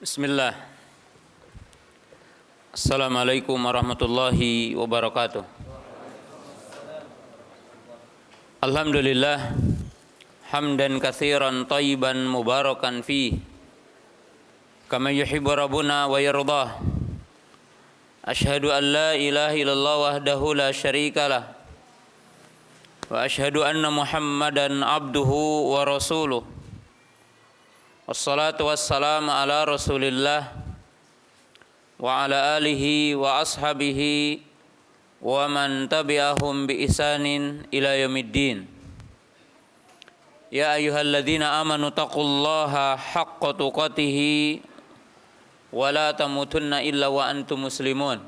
Bismillah. Assalamualaikum warahmatullahi wabarakatuh. Alhamdulillah hamdan katsiran thayyiban mubarakan fi kama yuhibbu rabbuna wa yardah. Asyhadu an la ilaha illallah wahdahu la syarikalah wa asyhadu anna Muhammadan abduhu wa rasuluh. Wassalatu wassalamu ala Rasulillah wa ala alihi wa ashabihi wa man tabi'ahum bi ihsanin ila yaumiddin. Ya ayyuhalladzina amanu taqullaha haqqa tuqatih wa la tamutunna illa wa antum muslimun.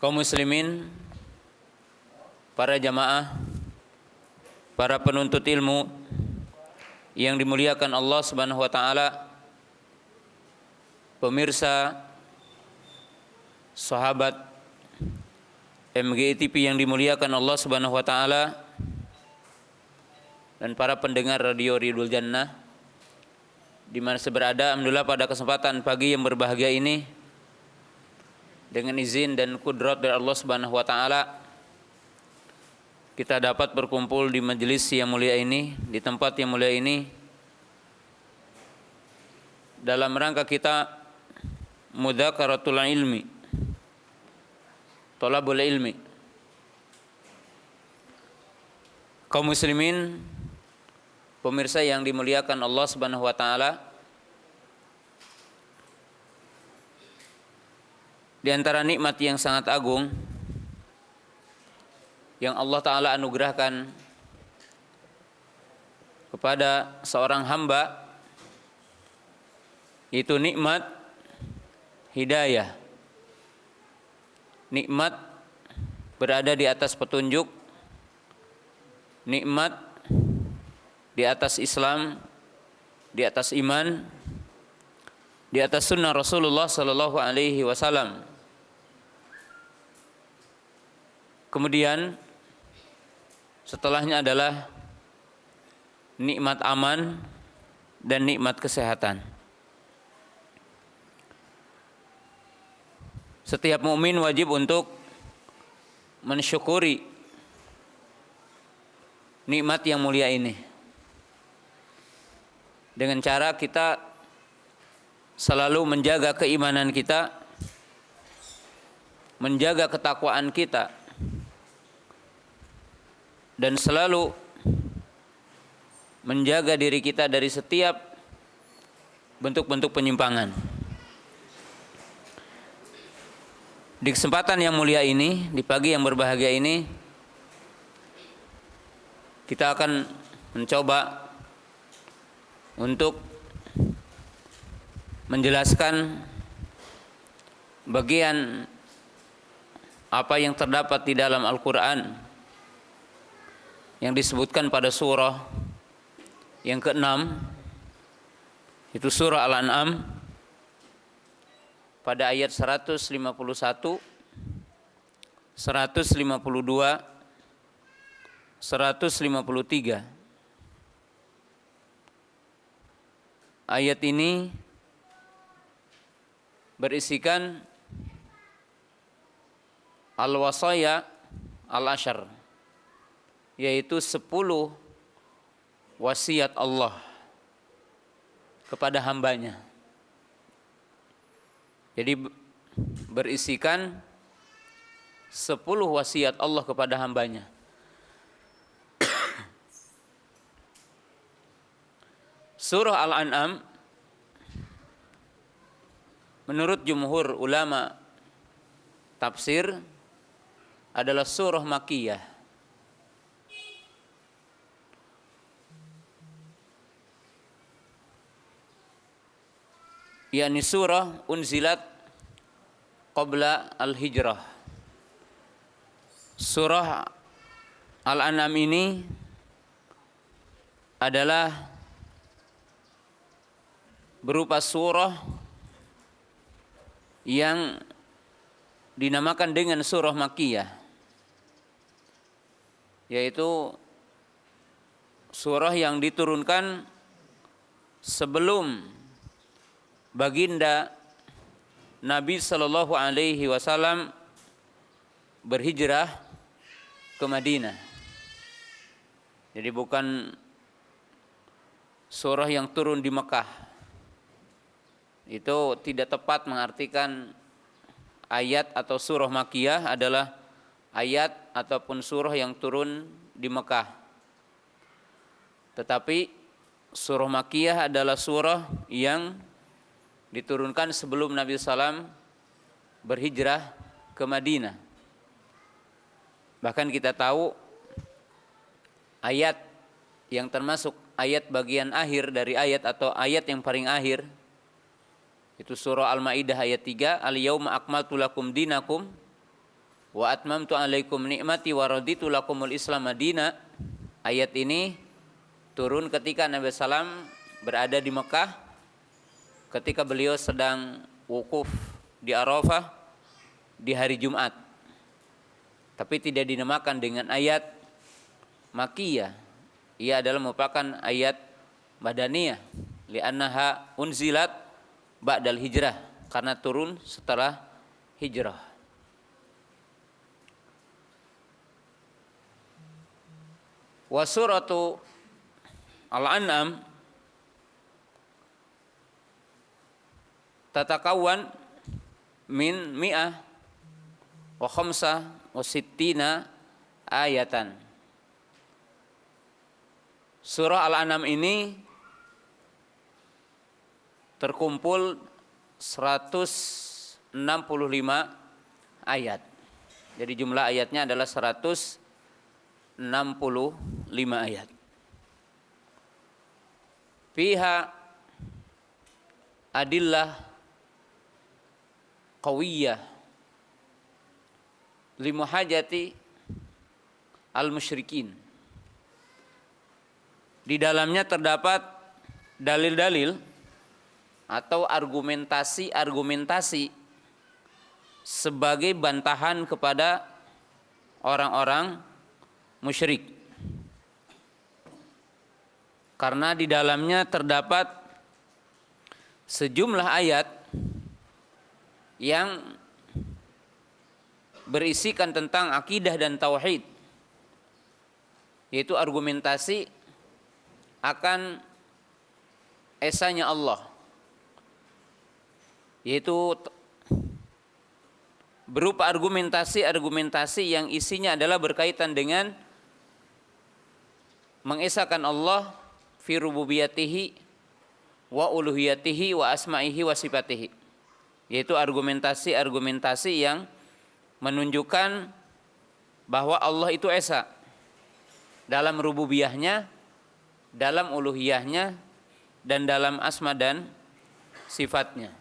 Kaum muslimin, para jamaah, para penuntut ilmu yang dimuliakan Allah Subhanahu wa taala, pemirsa, sahabat MGI TV yang dimuliakan Allah Subhanahu wa taala, dan para pendengar radio Ridul Jannah di mana berada, alhamdulillah pada kesempatan pagi yang berbahagia ini, dengan izin dan kudrat dari Allah Subhanahu wa taala, kita dapat berkumpul di majelis yang mulia ini, di tempat yang mulia ini, dalam rangka kita mudzakaratul ilmi, thalabul ilmi. Kaum muslimin, pemirsa yang dimuliakan Allah Subhanahu wa taala, di antara nikmat yang sangat agung yang Allah Ta'ala anugerahkan kepada seorang hamba, itu nikmat hidayah, nikmat berada di atas petunjuk, nikmat di atas Islam, di atas iman, di atas sunnah Rasulullah Sallallahu Alaihi Wasallam. Kemudian setelahnya adalah nikmat aman dan nikmat kesehatan. Setiap mukmin wajib untuk mensyukuri nikmat yang mulia ini dengan cara kita selalu menjaga keimanan kita, menjaga ketakwaan kita, dan selalu menjaga diri kita dari setiap bentuk-bentuk penyimpangan. Di kesempatan yang mulia ini, di pagi yang berbahagia ini, kita akan mencoba untuk menjelaskan bagian apa yang terdapat di dalam Al-Quran yang disebutkan pada surah yang ke-6, itu surah Al-An'am, pada ayat 151, 152, 153. Ayat ini berisikan al-wasaya al-ashar, yaitu 10 wasiat Allah kepada hambanya. Jadi berisikan 10 wasiat Allah kepada hambanya. Surah Al-An'am menurut jumhur ulama tafsir adalah surah Makkiyah. yakni surah unzilat qabla al-hijrah. Surah Al-An'am ini adalah berupa surah yang dinamakan dengan surah Makkiyah, yaitu surah yang diturunkan sebelum baginda Nabi Sallallahu Alaihi Wasallam berhijrah ke Madinah. Jadi bukan surah yang turun di Mekah. Itu tidak tepat mengartikan ayat atau surah Makkiyah adalah ayat ataupun surah yang turun di Mekah. Tetapi surah Makkiyah adalah surah yang diturunkan sebelum Nabi SAW berhijrah ke Madinah. Bahkan kita tahu ayat yang termasuk ayat bagian akhir dari ayat atau ayat yang paling akhir itu surah Al-Maidah ayat 3, Al-yauma akmaltu lakum dinakum wa atmamtu alaikum ni'mati wa raditu lakumul Islam madina. Ayat ini turun ketika Nabi SAW berada di Mekah, ketika beliau sedang wukuf di Arafah di hari Jumat. Tapi tidak dinamakan dengan ayat Makkiyah. Ia adalah merupakan ayat Madaniyah, li'annaha unzilat ba'dal hijrah, karena turun setelah hijrah. Wa suratu Al-An'am tatakawan min mi'ah wa khamsah wa sittina ayatan. Surah Al-An'am ini terkumpul 165 ayat. Jadi jumlah ayatnya adalah 165 ayat. Fiha adillah qawiyah limuhajati al-musyrikin. Di dalamnya terdapat dalil-dalil atau argumentasi-argumentasi sebagai bantahan kepada orang-orang musyrik. Karena di dalamnya terdapat sejumlah ayat yang berisikan tentang akidah dan tauhid, yaitu argumentasi akan esanya Allah, yaitu berupa argumentasi yang isinya adalah berkaitan dengan mengesahkan Allah fi rububiyatihi wa uluhiyatihi wa asma'ihi wa sifatihi, yaitu argumentasi yang menunjukkan bahwa Allah itu esa dalam rububiyahnya, dalam uluhiyahnya, dan dalam asma dan sifatnya.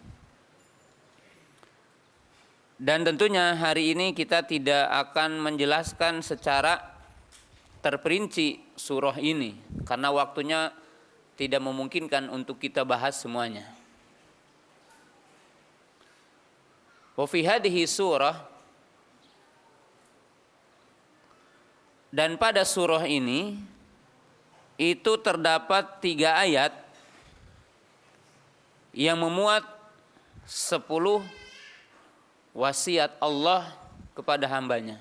Dan tentunya hari ini kita tidak akan menjelaskan secara terperinci surah ini karena waktunya tidak memungkinkan untuk kita bahas semuanya. Wa fi hadhihi surah, dan pada surah ini itu terdapat 3 ayat yang memuat 10 wasiat Allah kepada hambanya.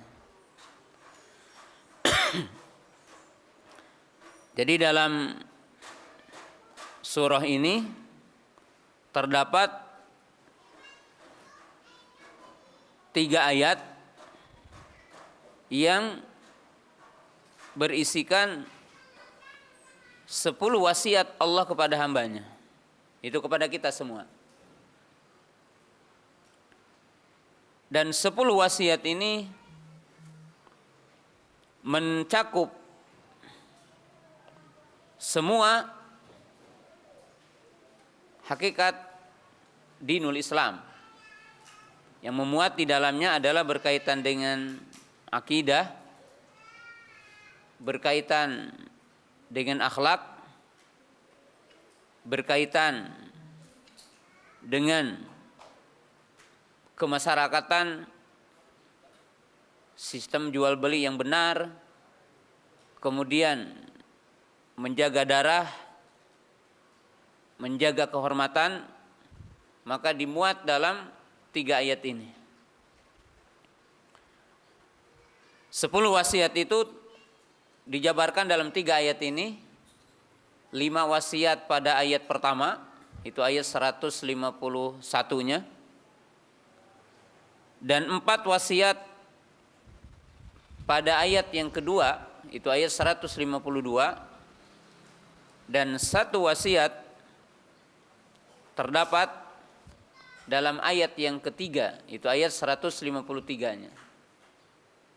Jadi dalam surah ini terdapat 3 ayat yang berisikan 10 wasiat Allah kepada hambanya. Itu kepada kita semua. Dan 10 wasiat ini mencakup semua hakikat dinul Islam. Yang memuat di dalamnya adalah berkaitan dengan akidah, berkaitan dengan akhlak, berkaitan dengan kemasyarakatan, sistem jual beli yang benar, kemudian menjaga darah, menjaga kehormatan, maka dimuat dalam 3 ayat ini. 10 wasiat itu dijabarkan dalam 3 ayat ini. 5 wasiat pada ayat pertama, itu ayat 151-nya. Dan 4 wasiat pada ayat yang kedua, itu ayat 152. Dan 1 wasiat terdapat dalam ayat yang ketiga, itu ayat 153-nya.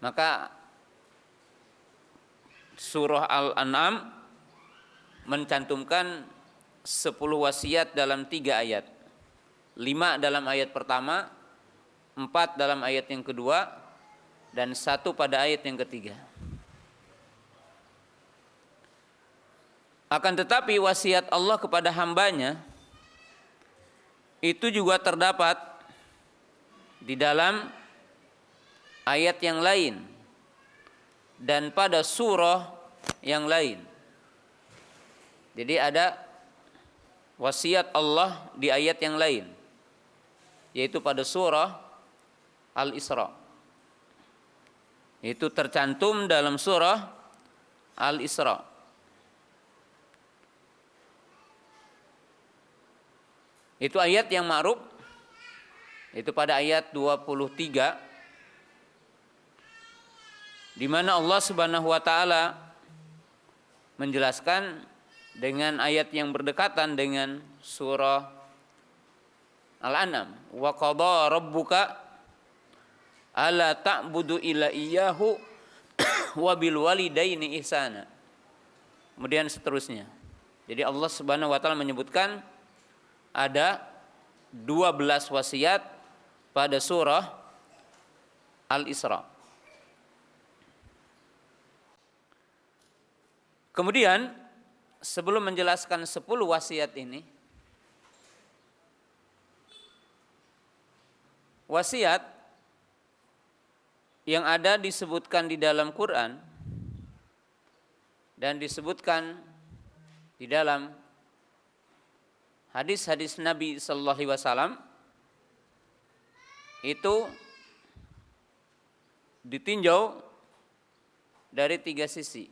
Maka surah Al-An'am mencantumkan 10 wasiat dalam 3 ayat. 5 dalam ayat pertama, 4 dalam ayat yang kedua, dan 1 pada ayat yang ketiga. Akan tetapi wasiat Allah kepada hambanya itu juga terdapat di dalam ayat yang lain dan pada surah yang lain. Jadi ada wasiat Allah di ayat yang lain, yaitu pada surah Al-Isra. Itu tercantum dalam surah Al-Isra. Itu ayat yang ma'ruf, itu pada ayat 23, di mana Allah Subhanahu wa taala menjelaskan dengan ayat yang berdekatan dengan surah Al-An'am, wa qadha rabbuka alla ta'budu illa iyyahu wa bil walidaini ihsana. Kemudian seterusnya. Jadi Allah Subhanahu wa taala menyebutkan ada 12 wasiat pada surah Al-Isra. Kemudian sebelum menjelaskan 10 wasiat ini, wasiat yang ada disebutkan di dalam Quran dan disebutkan di dalam hadis-hadis Nabi sallallahu alaihi wasallam itu ditinjau dari 3 sisi,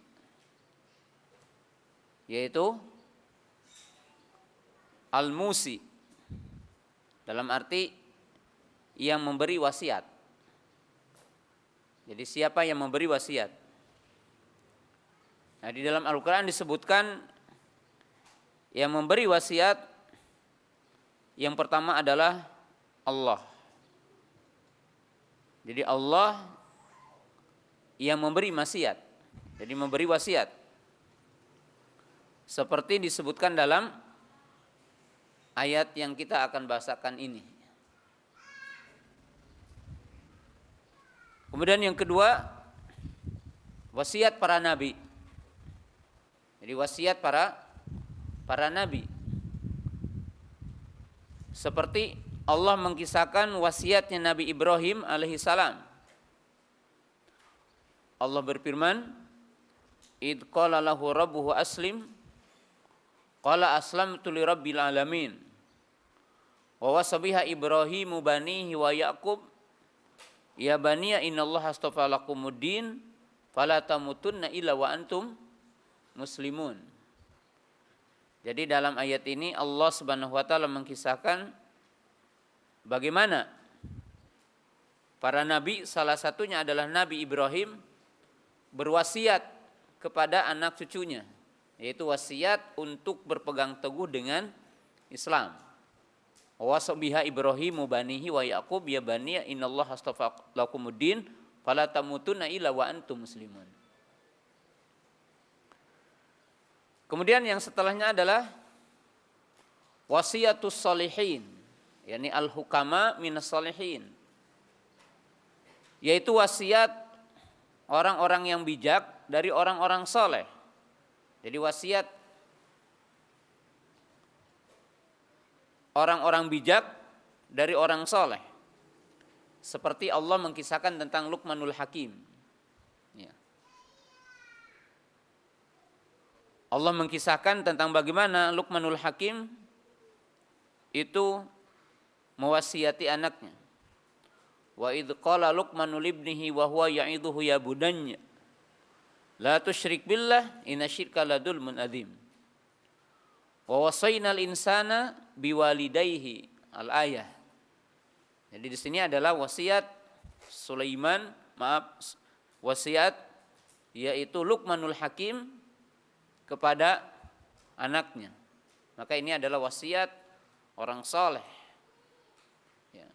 yaitu al-musi, dalam arti yang memberi wasiat. Jadi siapa yang memberi wasiat? Nah, di dalam Al-Quran disebutkan yang memberi wasiat yang pertama adalah Allah. Jadi Allah yang memberi wasiat. Jadi memberi wasiat. Seperti disebutkan dalam ayat yang kita akan bahasakan ini. Kemudian yang kedua, wasiat para nabi. Jadi wasiat para nabi. Seperti Allah mengkisahkan wasiatnya Nabi Ibrahim alaihissalam. Allah berfirman, "Id qala lahu rabbuhu aslim, qala aslamtu lirabbil alamin. Wa wasabiha Ibrahimu banihi wa Yaqub, ya baniya innallaha astafa lakumuddin, fala tamutunna illa wa antum muslimun." Jadi dalam ayat ini Allah Subhanahu wa taala mengkisahkan bagaimana para nabi, salah satunya adalah Nabi Ibrahim, berwasiat kepada anak cucunya, yaitu wasiat untuk berpegang teguh dengan Islam. Wa wasabiha Ibrahimu banihi wa Yaqub, ya baniya innallaha astafa lakumuddin, fala tamutunna illa wa antum muslimun. Kemudian yang setelahnya adalah wasiatus sholihin, yakni al-hukama minas sholihin, yaitu wasiat orang-orang yang bijak dari orang-orang soleh. Jadi wasiat orang-orang bijak dari orang soleh. Seperti Allah mengkisahkan tentang Luqmanul Hakim. Ya. Allah mengkisahkan tentang bagaimana Luqmanul Hakim itu mewasiati anaknya. Wa idz qala Luqmanu libnihi wa huwa ya'idhuhu ya bunayya la tusyrik billah inna syirka la dzulmun adzim. Wa wasainal insana biwalidayhi al-ayah. Jadi di sini adalah wasiat wasiat yaitu Luqmanul Hakim kepada anaknya. Maka ini adalah wasiat orang saleh. Ya.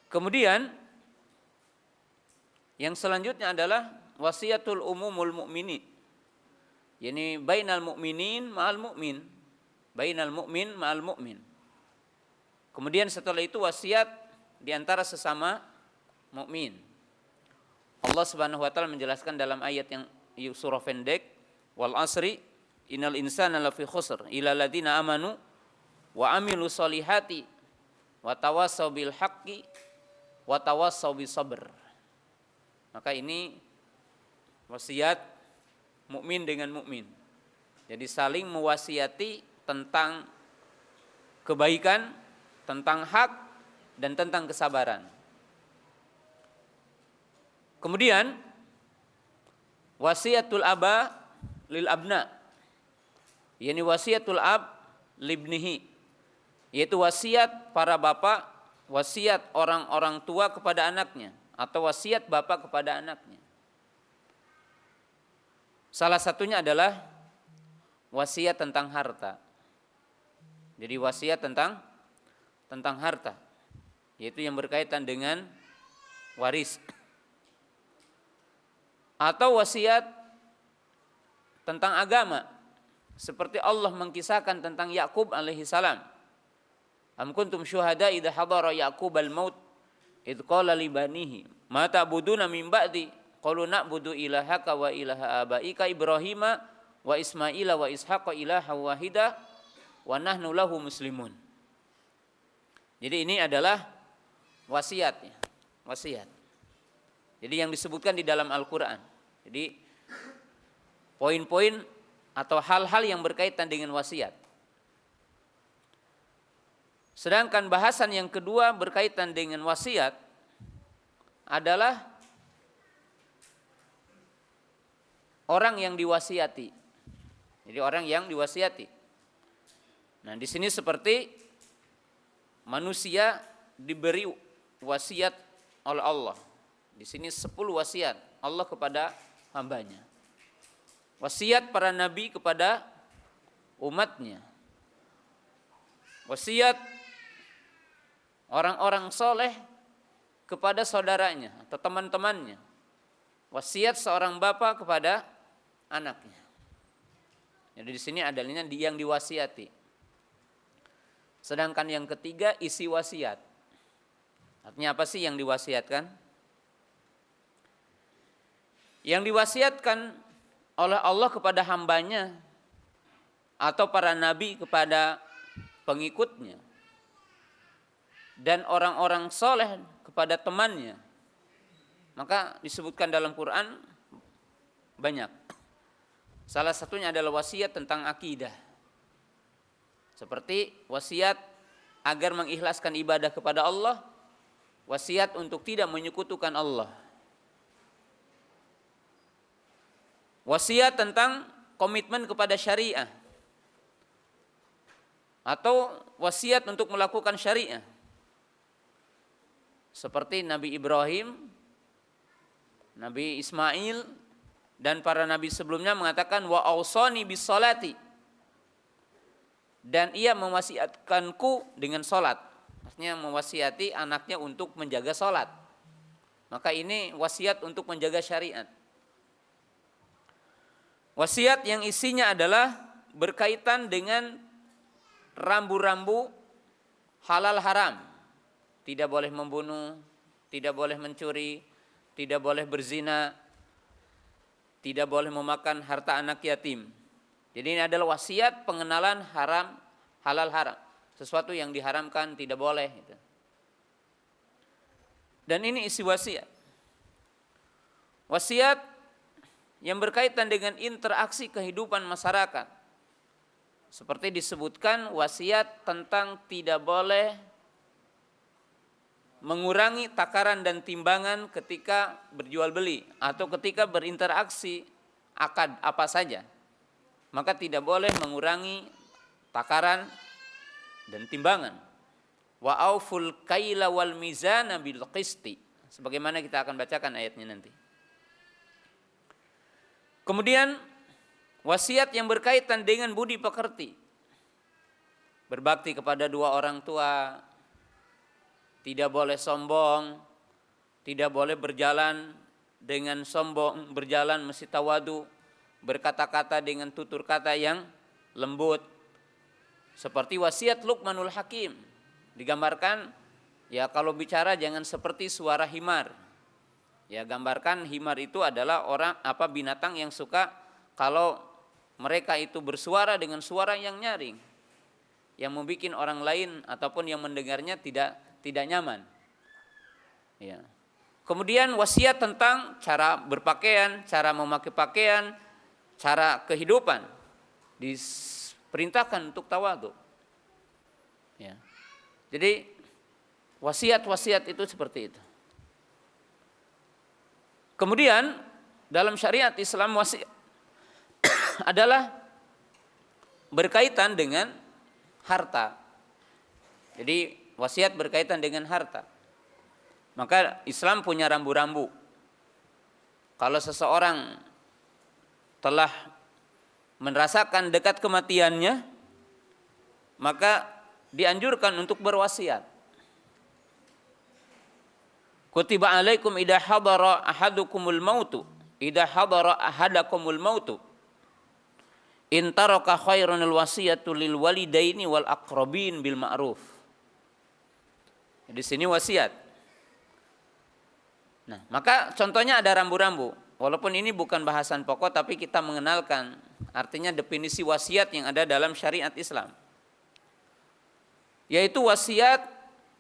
Kemudian yang selanjutnya adalah wasiatul umumul mu'minin. Yani bainal mu'minin ma'al mu'min. Bainal mu'min ma'al mu'min. Kemudian setelah itu wasiat di antara sesama mukmin. Allah Subhanahu wa taala menjelaskan dalam ayat yang surah pendek, wal asri innal insana lafi khusr illa alladziina amanu wa amilus solihati wa tawassaw bil haqqi wa tawassaw bis sabr. Maka ini wasiat mukmin dengan mukmin. Jadi saling mewasiati tentang kebaikan, tentang hak dan tentang kesabaran. Kemudian wasiatul aba lil abna, yakni wasiatul ab libnihi, yaitu wasiat para bapak, wasiat orang-orang tua kepada anaknya atau wasiat bapak kepada anaknya. Salah satunya adalah wasiat tentang harta. Jadi wasiat tentang harta, yaitu yang berkaitan dengan waris. Atau wasiat tentang agama, seperti Allah mengkisahkan tentang Yakub alaihi salam. Am kuntum syuhada idza hadara Yaqub al-maut idz qala li banihi ma ta'buduna min ba'di qalu na'budu ilahaka wa ilaha abaika Ibrahima wa Ismaila wa Ishaqa ilaha wahida wa nahnu lahu muslimun. Jadi ini adalah wasiatnya, wasiat. Jadi yang disebutkan di dalam Al-Quran. Jadi poin-poin atau hal-hal yang berkaitan dengan wasiat. Sedangkan bahasan yang kedua berkaitan dengan wasiat adalah orang yang diwasiati. Jadi orang yang diwasiati. Nah, di sini seperti manusia diberi wasiat oleh Allah. Di sini 10 wasiat Allah kepada hambanya. Wasiat para nabi kepada umatnya. Wasiat orang-orang soleh kepada saudaranya atau teman-temannya. Wasiat seorang bapak kepada anaknya. Jadi di sini adanya yang diwasiati. Sedangkan yang ketiga isi wasiat. Artinya apa sih yang diwasiatkan? Yang diwasiatkan oleh Allah kepada hambanya atau para nabi kepada pengikutnya dan orang-orang soleh kepada temannya, maka disebutkan dalam Quran banyak. Salah satunya adalah wasiat tentang akidah, seperti wasiat agar mengikhlaskan ibadah kepada Allah, wasiat untuk tidak menyekutukan Allah, wasiat tentang komitmen kepada syariah atau wasiat untuk melakukan syariah, seperti Nabi Ibrahim, Nabi Ismail dan para nabi sebelumnya mengatakan wa ausani bis salati, dan ia mewasiatkanku dengan salat. Maksudnya mewasiati anaknya untuk menjaga salat. Maka ini wasiat untuk menjaga syariat. Wasiat yang isinya adalah berkaitan dengan rambu-rambu halal haram. Tidak boleh membunuh, tidak boleh mencuri, tidak boleh berzina, tidak boleh memakan harta anak yatim. Jadi ini adalah wasiat pengenalan haram, halal haram. Sesuatu yang diharamkan tidak boleh. Dan ini isi wasiat. Wasiat yang berkaitan dengan interaksi kehidupan masyarakat, Seperti disebutkan wasiat tentang tidak boleh mengurangi takaran dan timbangan ketika berjual beli atau ketika berinteraksi akad apa saja. Maka tidak boleh mengurangi takaran dan timbangan. Wa auful kaila wal mizana bil qisti. Sebagaimana kita akan bacakan ayatnya nanti. Kemudian wasiat yang berkaitan dengan budi pekerti. Berbakti kepada dua orang tua, tidak boleh sombong, tidak boleh berjalan dengan sombong, berjalan mesti tawadu, berkata-kata dengan tutur kata yang lembut. Seperti wasiat Luqmanul Hakim. Digambarkan, ya kalau bicara jangan seperti suara himar. Ya, gambarkan himar itu adalah binatang yang suka kalau mereka itu bersuara dengan suara yang nyaring, yang membuat orang lain ataupun yang mendengarnya tidak nyaman. Ya. Kemudian wasiat tentang cara berpakaian, cara memakai pakaian, cara kehidupan, diperintahkan untuk tawadhu. Ya. Jadi wasiat-wasiat itu seperti itu. Kemudian dalam syariat Islam wasiat adalah berkaitan dengan harta. Jadi wasiat berkaitan dengan harta. Maka Islam punya rambu-rambu. Kalau seseorang telah merasakan dekat kematiannya, maka dianjurkan untuk berwasiat. Kutiba alaikum idza hadara ahadakumul mautu in taraka khairunul wasiyatu lil walidaini wal aqrabin bil ma'ruf. Di sini wasiat. Nah, maka contohnya ada rambu-rambu. Walaupun ini bukan bahasan pokok, tapi kita mengenalkan artinya definisi wasiat yang ada dalam syariat Islam. Yaitu wasiat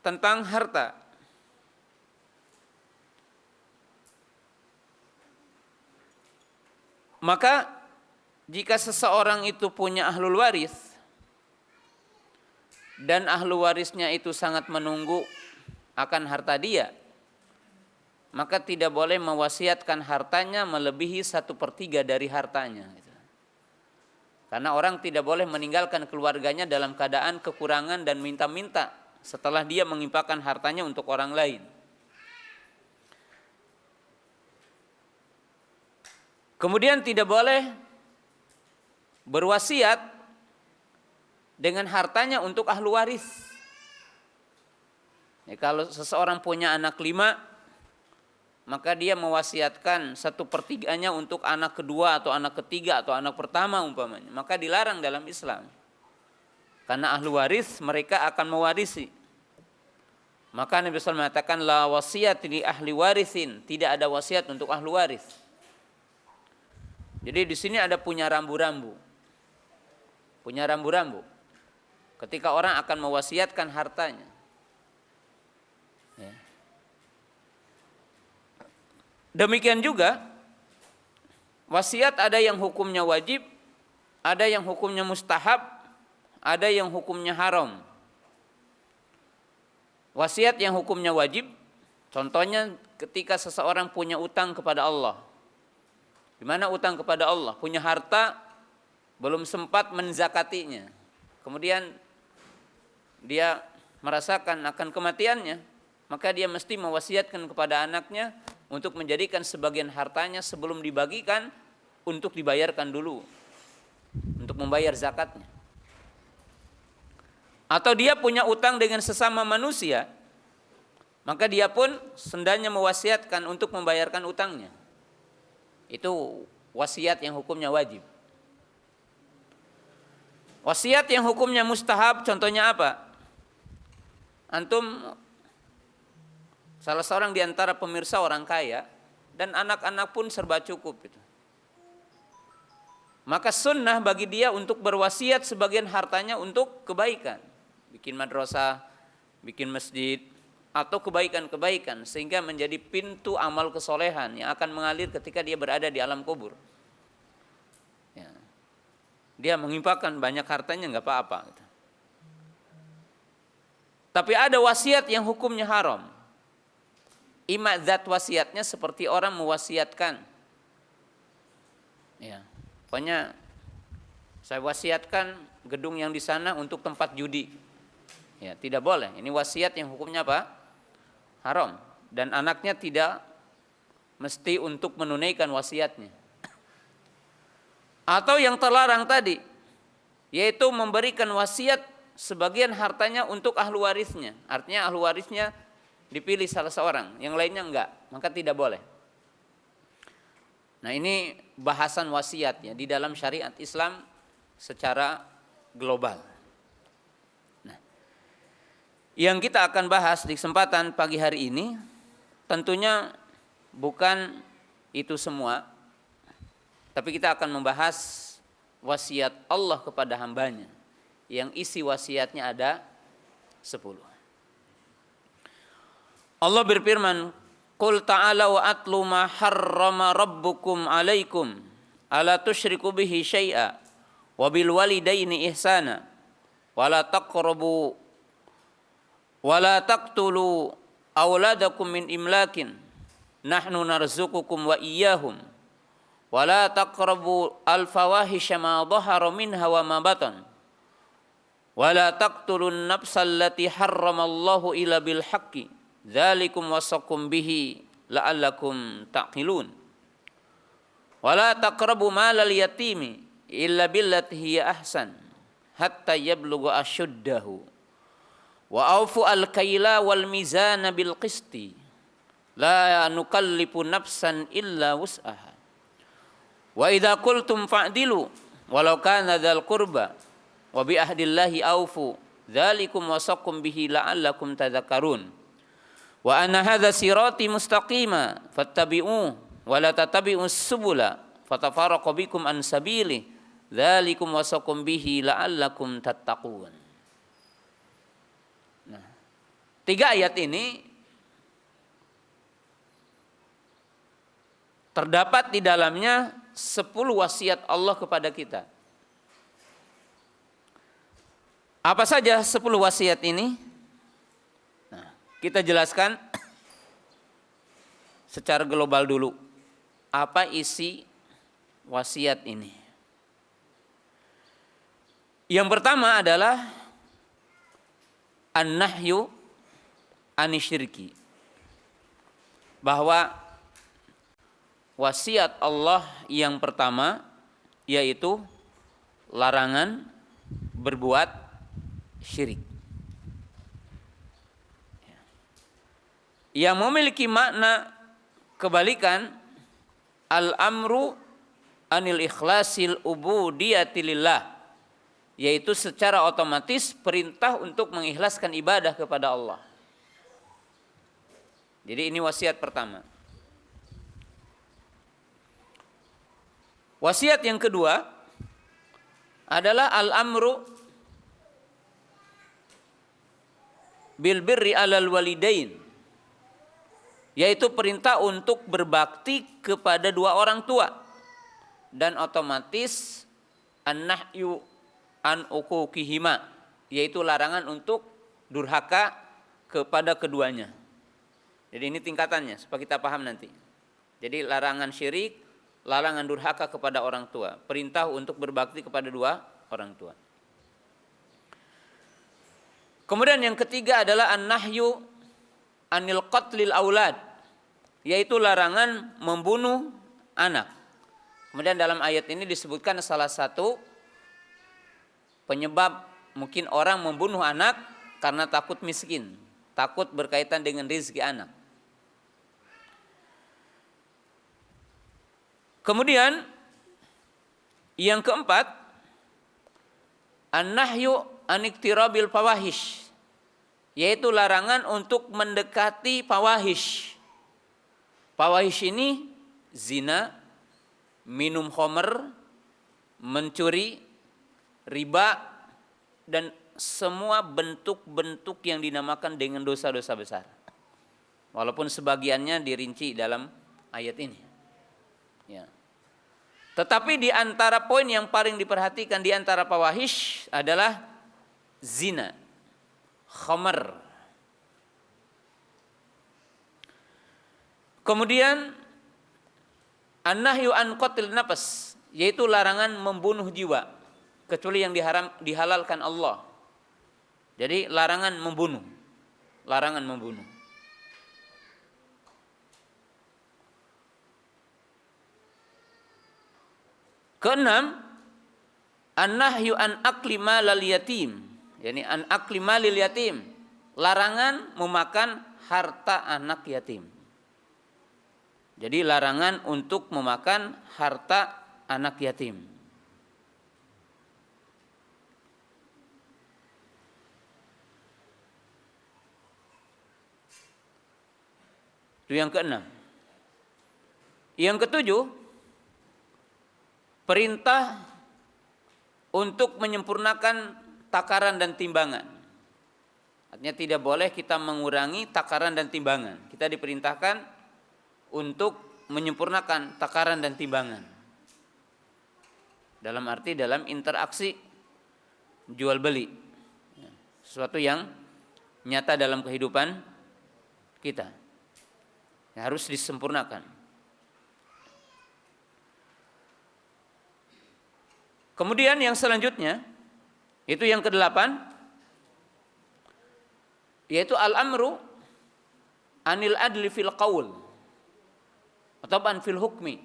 tentang harta. Maka jika seseorang itu punya ahlul waris dan ahlu warisnya itu sangat menunggu akan harta dia, maka tidak boleh mewasiatkan hartanya melebihi 1/3 dari hartanya. Karena orang tidak boleh meninggalkan keluarganya dalam keadaan kekurangan dan minta-minta setelah dia menginfakkan hartanya untuk orang lain. Kemudian tidak boleh berwasiat dengan hartanya untuk ahlu waris. Ya, kalau seseorang punya anak 5, maka dia mewasiatkan 1/3-nya untuk anak kedua atau anak ketiga atau anak pertama umpamanya. Maka dilarang dalam Islam. Karena ahlu waris mereka akan mewarisi. Maka Nabi SAW mengatakan la wasiat li ahli warisin, tidak ada wasiat untuk ahlu waris. Jadi di sini ada punya rambu-rambu. Punya rambu-rambu. Ketika orang akan mewasiatkan hartanya. Ya. Demikian juga wasiat ada yang hukumnya wajib, ada yang hukumnya mustahab, ada yang hukumnya haram. Wasiat yang hukumnya wajib, contohnya ketika seseorang punya utang kepada Allah. Di mana utang kepada Allah, punya harta belum sempat menzakatinya. Kemudian dia merasakan akan kematiannya, maka dia mesti mewasiatkan kepada anaknya untuk menjadikan sebagian hartanya sebelum dibagikan untuk dibayarkan dulu, untuk membayar zakatnya. Atau dia punya utang dengan sesama manusia, maka dia pun hendaknya mewasiatkan untuk membayarkan utangnya. Itu wasiat yang hukumnya wajib. Wasiat yang hukumnya mustahab contohnya apa? Antum salah seorang di antara pemirsa orang kaya dan anak-anak pun serba cukup itu. Maka sunnah bagi dia untuk berwasiat sebagian hartanya untuk kebaikan. Bikin madrasah, bikin masjid, atau kebaikan-kebaikan sehingga menjadi pintu amal kesolehan yang akan mengalir ketika dia berada di alam kubur. Ya. dia menginfakkan banyak hartanya nggak apa-apa. Tapi ada wasiat yang hukumnya haram. Ima zat wasiatnya seperti orang mewasiatkan, ya, pokoknya saya wasiatkan gedung yang di sana untuk tempat judi, ya tidak boleh. Ini wasiat yang hukumnya apa? Haram. Dan anaknya tidak mesti untuk menunaikan wasiatnya. Atau yang terlarang tadi, yaitu memberikan wasiat sebagian hartanya untuk ahli warisnya. Artinya ahli warisnya dipilih salah seorang, yang lainnya enggak, maka tidak boleh. Nah, ini bahasan wasiatnya di dalam syariat Islam secara global. Nah, yang kita akan bahas di kesempatan pagi hari ini tentunya bukan itu semua, tapi kita akan membahas wasiat Allah kepada hambanya, yang isi wasiatnya ada 10. Allah berfirman, "Qul ta'alau atlu ma harrama rabbukum 'alaikum alla tusyriku bihi syai'a wa bil walidaini ihsana wa la taqrabu wa la taqtulu auladakum min imlakin nahnu narzuqukum wa iyyahum wa la taqrabu al fawahisha ma dhahara minha wa ma batan wa la taqtulun nafsal lati harramallahu illa bil haqqi dzalikum wasaqum bihi la'allakum taqilun wa la taqrabu malal yatimi illa billati hiya ahsan hatta yablugha ashuddahu wa aufu al kaila wal mizana bil qisti la nukallifu nafsan illa wus'aha wa idza qultum fa'dilu walau kana dzal qurba wa bi ahdillahi aufu dzalikum wasaqum bihi la'allakum tadhakkarun wa anna hadza sirati mustaqima fattabi'uhu wa la tattabi'us subula fatafarraqu bikum an sabili dzalikum wasaqum bihi la'allakum tattaqun. Nah, 3 ayat ini terdapat di dalamnya 10 wasiat Allah kepada kita. Apa saja 10 wasiat ini? Kita jelaskan secara global dulu. Apa isi wasiat ini? Yang pertama adalah an-nahyu anisyirki. Bahwa wasiat Allah yang pertama yaitu larangan berbuat syirik. Yang memiliki makna kebalikan al-amru anil ikhlasil ubudiyati lillah, yaitu secara otomatis perintah untuk mengikhlaskan ibadah kepada Allah. Jadi ini wasiat pertama. Wasiat yang kedua adalah al-amru bil birri alal walidain, yaitu perintah untuk berbakti kepada 2 orang tua, dan otomatis an-nahyu an uquqihima, yaitu larangan untuk durhaka kepada keduanya. Jadi ini tingkatannya supaya kita paham nanti. Jadi larangan syirik, larangan durhaka kepada orang tua, perintah untuk berbakti kepada 2 orang tua. Kemudian yang ketiga adalah an-nahyu anil qatlil aulad, yaitu larangan membunuh anak. Kemudian dalam ayat ini disebutkan salah satu penyebab mungkin orang membunuh anak karena takut miskin, takut berkaitan dengan rezeki anak. Kemudian yang keempat, an-nahyu aniktirabil fawahish, yaitu larangan untuk mendekati fawahish. Fawahish ini zina, minum khamr, mencuri, riba, dan semua bentuk-bentuk yang dinamakan dengan dosa-dosa besar. Walaupun sebagiannya dirinci dalam ayat ini. Ya. Tetapi di antara poin yang paling diperhatikan di antara fawahish adalah zina, khamar. Kemudian an-nahyu an qatil nafas, yaitu larangan membunuh jiwa kecuali yang dihalalkan Allah. Jadi larangan membunuh. Larangan membunuh. Keenam, an-nahyu an akli malal yatim, yakni an akli malil yatim, larangan memakan harta anak yatim. Jadi larangan untuk memakan harta anak yatim. Itu yang keenam. Yang ketujuh, perintah untuk menyempurnakan takaran dan timbangan. Artinya tidak boleh kita mengurangi takaran dan timbangan. Kita diperintahkan untuk menyempurnakan takaran dan timbangan. Dalam arti dalam interaksi jual beli. Sesuatu yang nyata dalam kehidupan kita. Harus disempurnakan. Kemudian yang selanjutnya, itu yang kedelapan, yaitu al-amru anil adli fil qaul atau fil hukmi,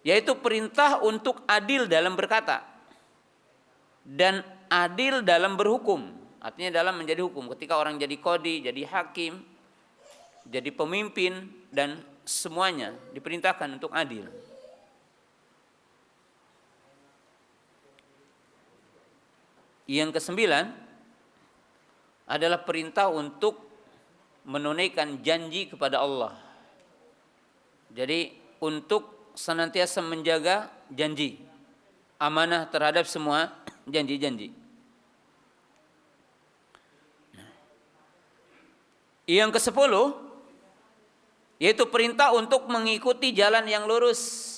yaitu perintah untuk adil dalam berkata dan adil dalam berhukum. Artinya dalam menjadi hukum, ketika orang jadi qadi, jadi hakim, jadi pemimpin, dan semuanya diperintahkan untuk adil. Yang kesembilan adalah perintah untuk menunaikan janji kepada Allah. Jadi untuk senantiasa menjaga janji, amanah terhadap semua janji-janji. Yang kesepuluh yaitu perintah untuk mengikuti jalan yang lurus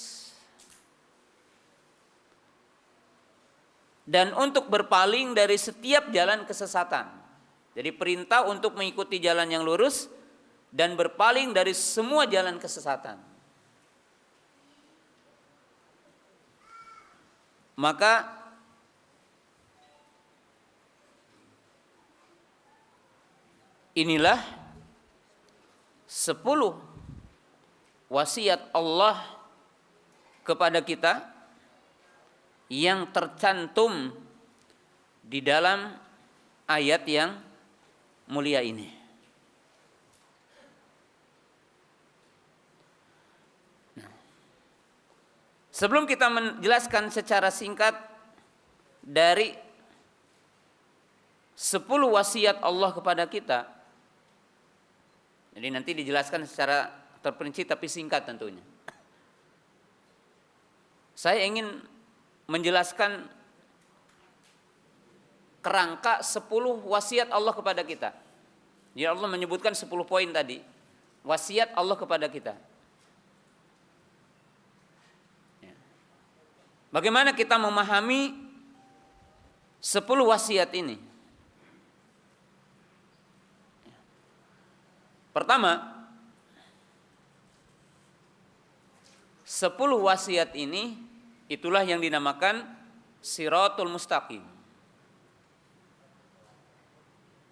dan untuk berpaling dari setiap jalan kesesatan. Jadi perintah untuk mengikuti jalan yang lurus dan berpaling dari semua jalan kesesatan. Maka inilah 10 wasiat Allah kepada kita yang tercantum di dalam ayat yang mulia ini. Sebelum kita menjelaskan secara singkat dari 10 wasiat Allah kepada kita, jadi nanti dijelaskan secara terperinci tapi singkat tentunya. Saya ingin menjelaskan kerangka 10 wasiat Allah kepada kita. Ya, Allah menyebutkan 10 poin tadi, wasiat Allah kepada kita. Bagaimana kita memahami 10 wasiat ini? Pertama, 10 wasiat ini itulah yang dinamakan Shiratul Mustaqim.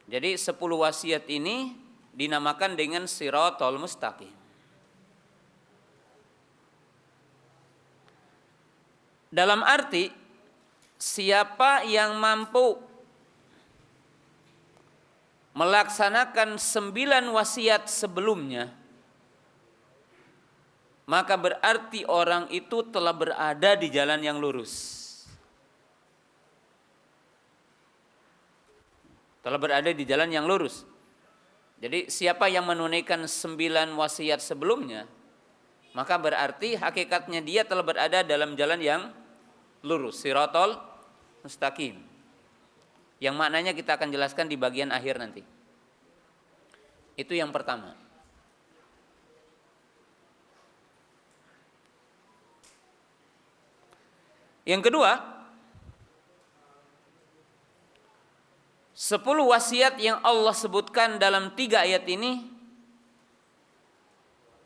Jadi 10 wasiat ini dinamakan dengan Shiratul Mustaqim. Dalam arti siapa yang mampu melaksanakan 9 wasiat sebelumnya, maka berarti orang itu telah berada di jalan yang lurus. Telah berada di jalan yang lurus. Jadi siapa yang menunaikan 9 wasiat sebelumnya, maka berarti hakikatnya dia telah berada dalam jalan yang lurus, Shiratul Mustaqim. Yang maknanya kita akan jelaskan di bagian akhir nanti. Itu yang pertama. Yang kedua, 10 wasiat yang Allah sebutkan dalam 3 ayat ini,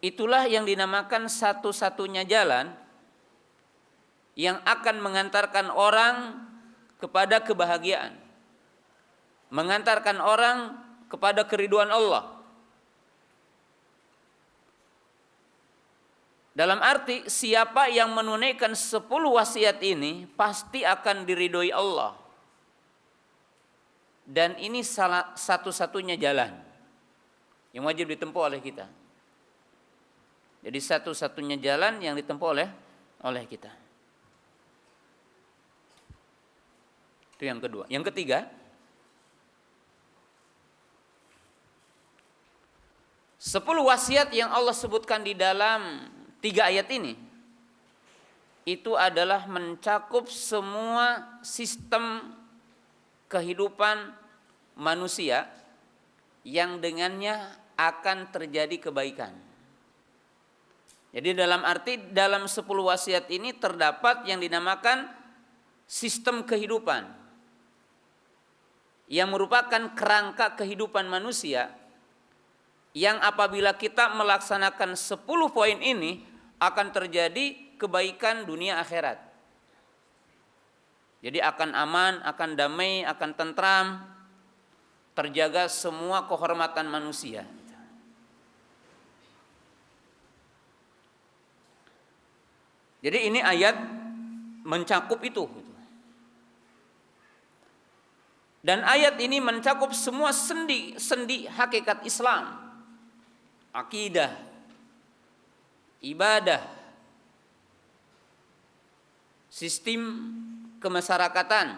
itulah yang dinamakan satu-satunya jalan yang akan mengantarkan orang kepada kebahagiaan, mengantarkan orang kepada keridhaan Allah. Dalam arti siapa yang menunaikan 10 wasiat ini pasti akan diridhoi Allah. Dan ini salah satu-satunya jalan yang wajib ditempuh oleh kita. Jadi satu-satunya jalan yang ditempuh oleh kita. Itu yang kedua. Yang ketiga, 10 wasiat yang Allah sebutkan di dalam 3 ayat ini itu adalah mencakup semua sistem kehidupan manusia yang dengannya akan terjadi kebaikan. Jadi dalam arti dalam 10 wasiat ini terdapat yang dinamakan sistem kehidupan yang merupakan kerangka kehidupan manusia, yang apabila kita melaksanakan 10 poin ini akan terjadi kebaikan dunia akhirat. Jadi akan aman, akan damai, akan tentram, terjaga semua kehormatan manusia. Jadi ini ayat mencakup itu. Dan ayat ini mencakup semua sendi hakikat Islam, akidah, ibadah, sistem kemasyarakatan,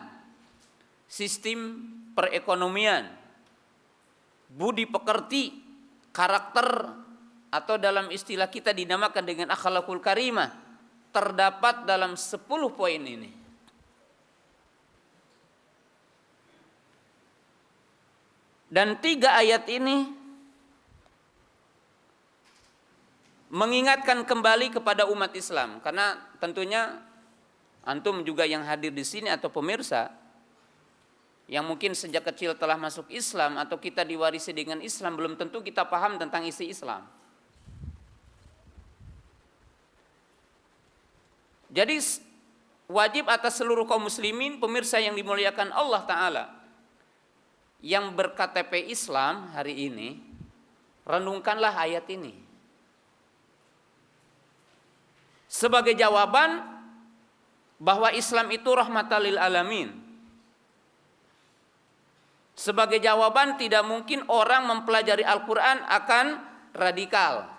sistem perekonomian, budi pekerti, karakter, atau dalam istilah kita dinamakan dengan akhlakul karimah, terdapat dalam 10 poin ini. Dan 3 ayat ini mengingatkan kembali kepada umat Islam, karena tentunya antum juga yang hadir di sini atau pemirsa yang mungkin sejak kecil telah masuk Islam atau kita diwarisi dengan Islam, belum tentu kita paham tentang isi Islam. Jadi wajib atas seluruh kaum muslimin, pemirsa yang dimuliakan Allah Ta'ala, yang berKTP Islam hari ini, renungkanlah ayat ini sebagai jawaban bahwa Islam itu rahmatan lil alamin. Sebagai jawaban tidak mungkin orang mempelajari Al-Quran akan radikal.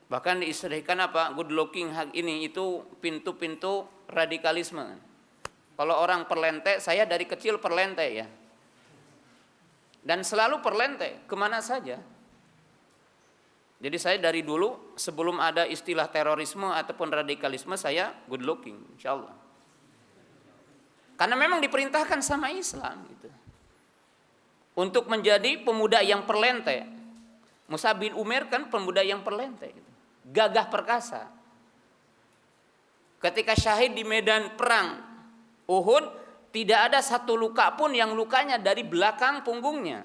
Bahkan diistilahkan apa? Good looking ini itu pintu-pintu radikalisme. Kalau orang perlente, saya dari kecil perlente ya. Dan selalu perlente, kemana saja. Jadi saya dari dulu sebelum ada istilah terorisme ataupun radikalisme, saya good looking, insya Allah. Karena memang diperintahkan sama Islam gitu, untuk menjadi pemuda yang perlente. Mus'ab bin Umair kan pemuda yang perlente gitu, gagah perkasa. Ketika syahid di medan perang Uhud, tidak ada satu luka pun yang lukanya dari belakang punggungnya,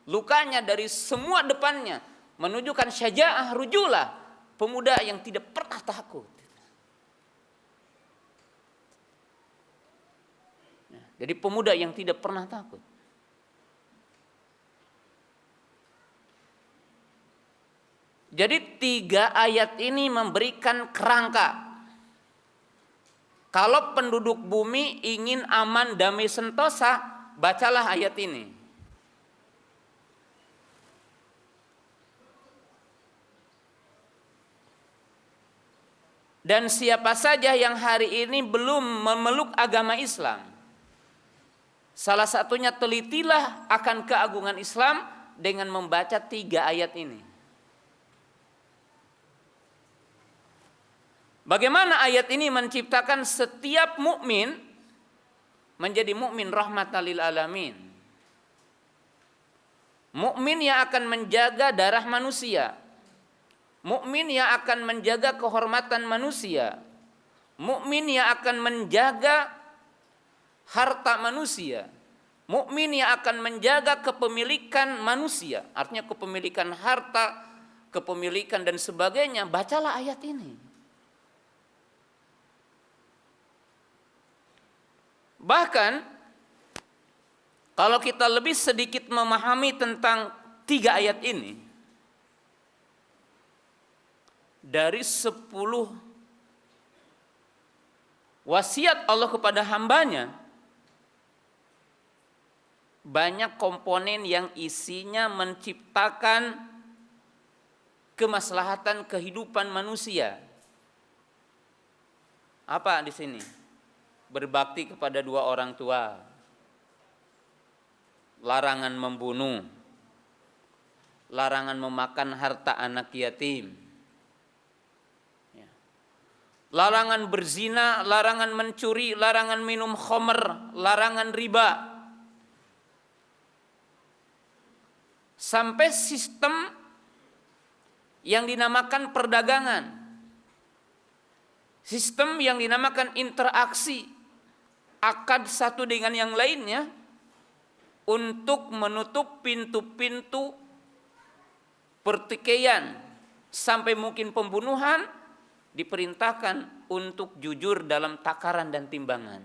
lukanya dari semua depannya, menunjukkan syaja'ah, rujulah, pemuda yang tidak pernah takut. Jadi pemuda yang tidak pernah takut. Jadi 3 ayat ini memberikan kerangka. Kalau penduduk bumi ingin aman, damai, sentosa, bacalah ayat ini. Dan siapa saja yang hari ini belum memeluk agama Islam, salah satunya telitilah akan keagungan Islam dengan membaca 3 ayat ini. Bagaimana ayat ini menciptakan setiap mukmin menjadi mukmin rahmatan lil alamin. Mukmin yang akan menjaga darah manusia, mukmin yang akan menjaga kehormatan manusia, mukmin yang akan menjaga harta manusia, mukmin yang akan menjaga kepemilikan manusia, artinya kepemilikan harta, kepemilikan dan sebagainya. Bacalah ayat ini. Bahkan kalau kita lebih sedikit memahami tentang 3 ayat ini, dari 10 wasiat Allah kepada hambanya, banyak komponen yang isinya menciptakan kemaslahatan kehidupan manusia. Apa di sini? Berbakti kepada 2 orang tua, larangan membunuh, larangan memakan harta anak yatim, larangan berzina, larangan mencuri, larangan minum khamr, larangan riba. Sampai sistem yang dinamakan perdagangan, sistem yang dinamakan interaksi akad satu dengan yang lainnya untuk menutup pintu-pintu pertikaian sampai mungkin pembunuhan, diperintahkan untuk jujur dalam takaran dan timbangan.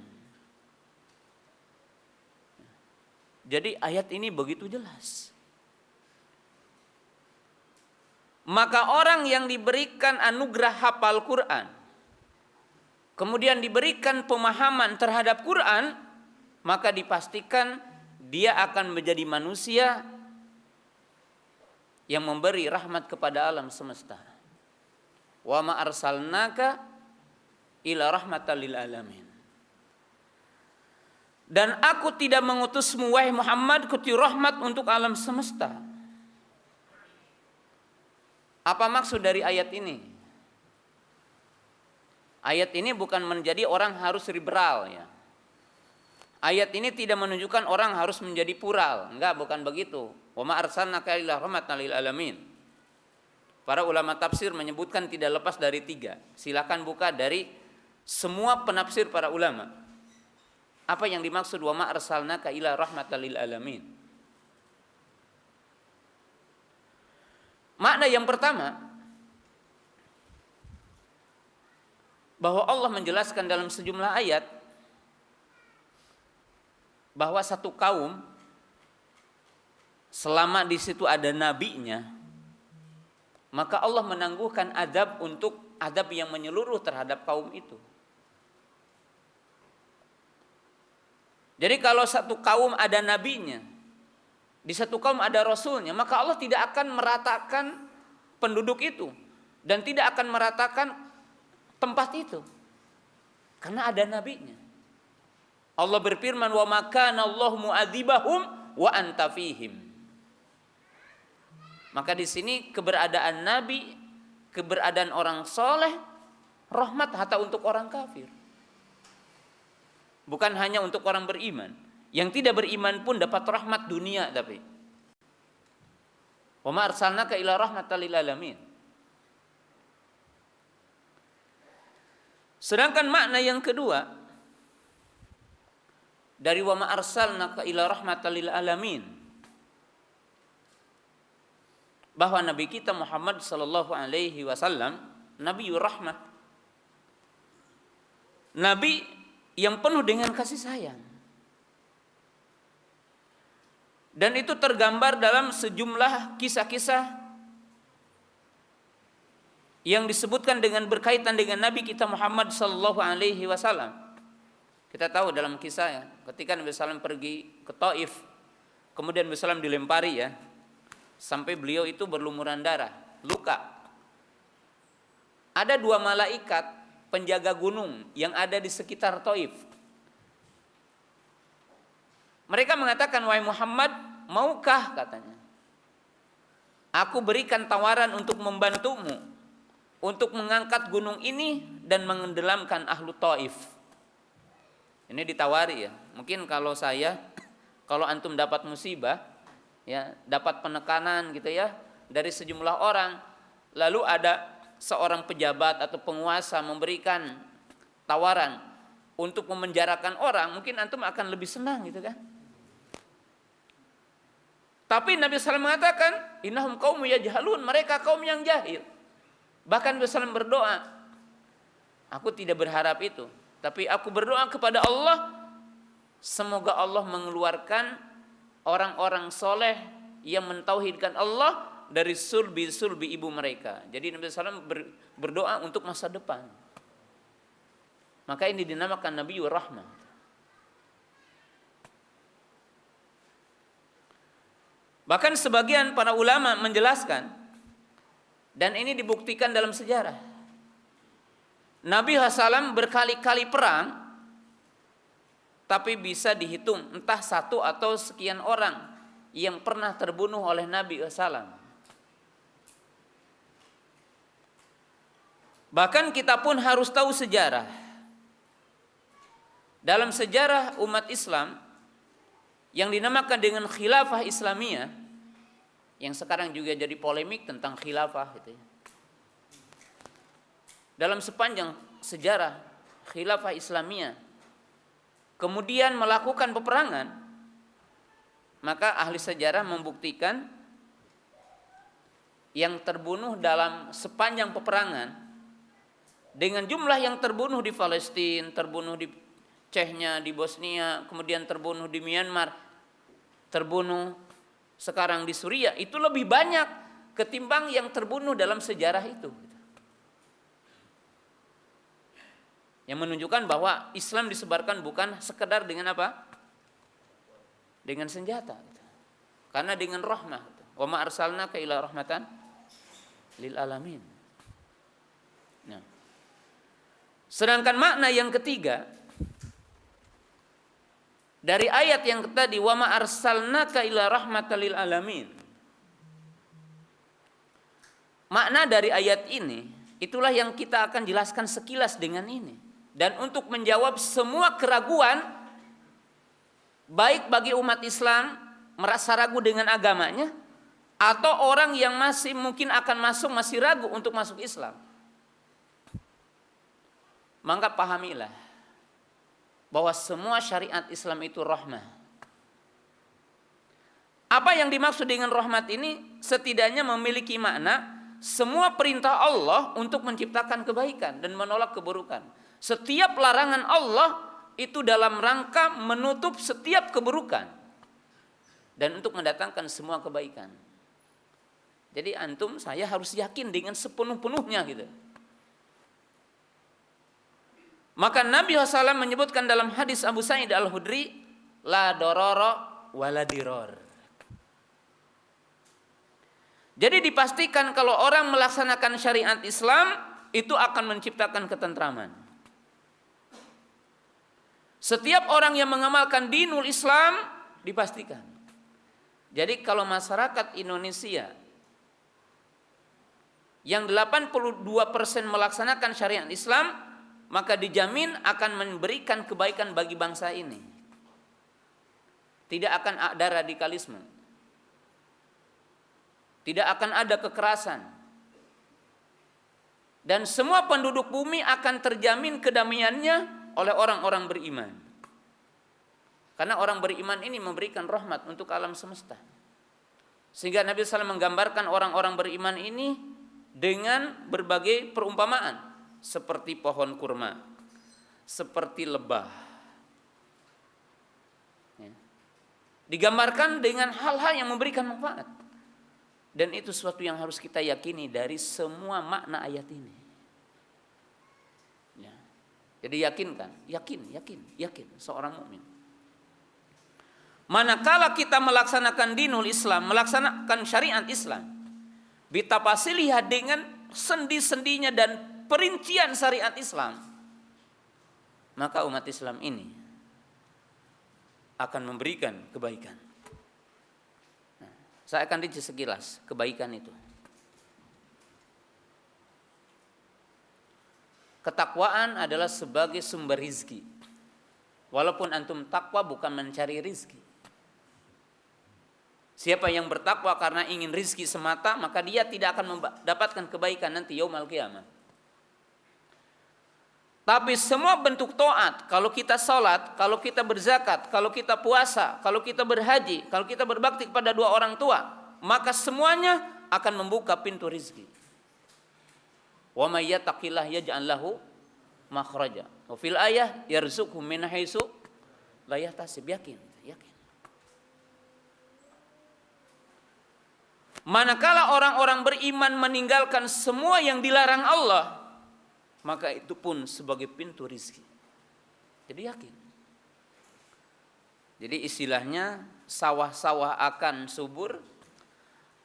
Jadi ayat ini begitu jelas. Maka orang yang diberikan anugerah hafal Quran, kemudian diberikan pemahaman terhadap Quran, maka dipastikan dia akan menjadi manusia yang memberi rahmat kepada alam semesta. Wa ma arsalnaka ila rahmatan lil alamin. Dan aku tidak mengutusmu wahai Muhammad kecuali rahmat untuk alam semesta. Apa maksud dari ayat ini? Ayat ini bukan menjadi orang harus liberal ya. Ayat ini tidak menunjukkan orang harus menjadi plural, enggak, bukan begitu. Wa ma arsalnaka illa rahmatan lil alamin. Para ulama tafsir menyebutkan tidak lepas dari 3. Silakan buka dari semua penafsir para ulama. Apa yang dimaksud wa ma arsalnaka illa rahmatan lil alamin? Makna yang pertama, bahwa Allah menjelaskan dalam sejumlah ayat bahwa satu kaum selama di situ ada nabinya, maka Allah menangguhkan adab untuk adab yang menyeluruh terhadap kaum itu. Jadi kalau satu kaum ada nabinya, di satu kaum ada rasulnya, maka Allah tidak akan meratakan penduduk itu dan tidak akan meratakan tempat itu, karena ada nabinya. Allah berfirman, wa ma kana Allah mu'adzibahum wa anta fihim. Maka di sini keberadaan nabi, keberadaan orang soleh, rahmat hatta untuk orang kafir. Bukan hanya untuk orang beriman. Yang tidak beriman pun dapat rahmat dunia tapi. Wa ma arsalnaka ila rahmatan lil alamin. Sedangkan makna yang kedua dari wa ma arsalnaka ila rahmatan lil alamin, bahwa Nabi kita Muhammad sallallahu alaihi wasallam Nabiyur Rahmah, Nabi yang penuh dengan kasih sayang. Dan itu tergambar dalam sejumlah kisah-kisah yang disebutkan dengan berkaitan dengan Nabi kita Muhammad sallallahu alaihi wasallam. Kita tahu dalam kisah ya, ketika Nabi SAW pergi ke Taif, kemudian Nabi SAW dilempari ya, sampai beliau itu berlumuran darah, luka. Ada 2 malaikat penjaga gunung yang ada di sekitar Taif. Mereka mengatakan, wahai Muhammad, maukah, katanya, aku berikan tawaran untuk membantumu untuk mengangkat gunung ini dan menenggelamkan ahlu Taif. Ini ditawari ya. Mungkin kalau antum dapat musibah, ya, dapat penekanan gitu ya dari sejumlah orang, lalu ada seorang pejabat atau penguasa memberikan tawaran untuk memenjarakan orang, mungkin antum akan lebih senang gitu kan. Tapi Nabi SAW mengatakan, innahum qaumun yajhalun, mereka kaum yang jahil. Bahkan Nabi SAW berdoa, aku tidak berharap itu, tapi aku berdoa kepada Allah, semoga Allah mengeluarkan orang-orang soleh yang mentauhidkan Allah dari sulbi ibu mereka. Jadi Nabi SAW berdoa untuk masa depan. Maka ini dinamakan Nabiyur Rahmah. Bahkan sebagian para ulama menjelaskan, dan ini dibuktikan dalam sejarah, Nabi SAW berkali-kali perang, tapi bisa dihitung entah satu atau sekian orang yang pernah terbunuh oleh Nabi SAW. Bahkan kita pun harus tahu sejarah. Dalam sejarah umat Islam yang dinamakan dengan khilafah Islamiyah, yang sekarang juga jadi polemik tentang khilafah gitu ya. Dalam sepanjang sejarah khilafah Islamiyah kemudian melakukan peperangan, maka ahli sejarah membuktikan yang terbunuh dalam sepanjang peperangan dengan jumlah yang terbunuh di Palestina, terbunuh di Chechnya, di Bosnia, kemudian terbunuh di Myanmar, terbunuh sekarang di Suriah, itu lebih banyak ketimbang yang terbunuh dalam sejarah itu. Yang menunjukkan bahwa Islam disebarkan bukan sekedar dengan apa? Dengan senjata. Karena dengan rahmah. Wa ma arsalnaka illa rahmatan lil alamin. Nah. Sedangkan makna yang ketiga dari ayat yang tadi, wa ma arsalnaka illa rahmatan lil alamin. Makna dari ayat ini itulah yang kita akan jelaskan sekilas dengan ini. Dan untuk menjawab semua keraguan baik bagi umat Islam merasa ragu dengan agamanya, atau orang yang masih mungkin akan masih ragu untuk masuk Islam. Maka pahamilah bahwa semua syariat Islam itu rahmah. Apa yang dimaksud dengan rahmat ini? Setidaknya memiliki makna semua perintah Allah untuk menciptakan kebaikan dan menolak keburukan. Setiap larangan Allah itu dalam rangka menutup setiap keburukan dan untuk mendatangkan semua kebaikan. Jadi antum, saya harus yakin dengan sepenuh-penuhnya gitu. Maka Nabi SAW menyebutkan dalam hadis Abu Sa'id Al-Khudri, la dororo wala diror. Jadi dipastikan kalau orang melaksanakan syariat Islam itu akan menciptakan ketentraman. Setiap orang yang mengamalkan dinul Islam dipastikan. Jadi kalau masyarakat Indonesia yang 82% melaksanakan syariat Islam, maka dijamin akan memberikan kebaikan bagi bangsa ini. Tidak akan ada radikalisme. Tidak akan ada kekerasan. Dan semua penduduk bumi akan terjamin kedamaiannya oleh orang-orang beriman. Karena orang beriman ini memberikan rahmat untuk alam semesta. Sehingga Nabi SAW menggambarkan orang-orang beriman ini dengan berbagai perumpamaan. Seperti pohon kurma, seperti lebah. Ya. Digambarkan dengan hal-hal yang memberikan manfaat. Dan itu sesuatu yang harus kita yakini dari semua makna ayat ini. Ya. Jadi yakinkan, yakin seorang mukmin. Manakala kita melaksanakan dinul Islam, melaksanakan syariat Islam, bitafasiliha dengan sendi-sendinya dan perincian syariat Islam, maka umat Islam ini akan memberikan kebaikan. Nah, saya akan rinci sekilas kebaikan itu. Ketakwaan adalah sebagai sumber rizki. Walaupun antum takwa bukan mencari rizki. Siapa yang bertakwa karena ingin rizki semata, maka dia tidak akan mendapatkan kebaikan nanti yaumul qiyamah. Tapi semua bentuk taat, kalau kita sholat, kalau kita berzakat, kalau kita puasa, kalau kita berhaji, kalau kita berbakti kepada dua orang tua, maka semuanya akan membuka pintu rizki. Wa may yattaqillah yaj'al lahu makhraja. Wa fil ayah yarzuqhu min haitsu la yahtasib. Yakin. Manakala orang-orang beriman meninggalkan semua yang dilarang Allah, maka itu pun sebagai pintu rizki. Jadi yakin. Jadi istilahnya sawah-sawah akan subur,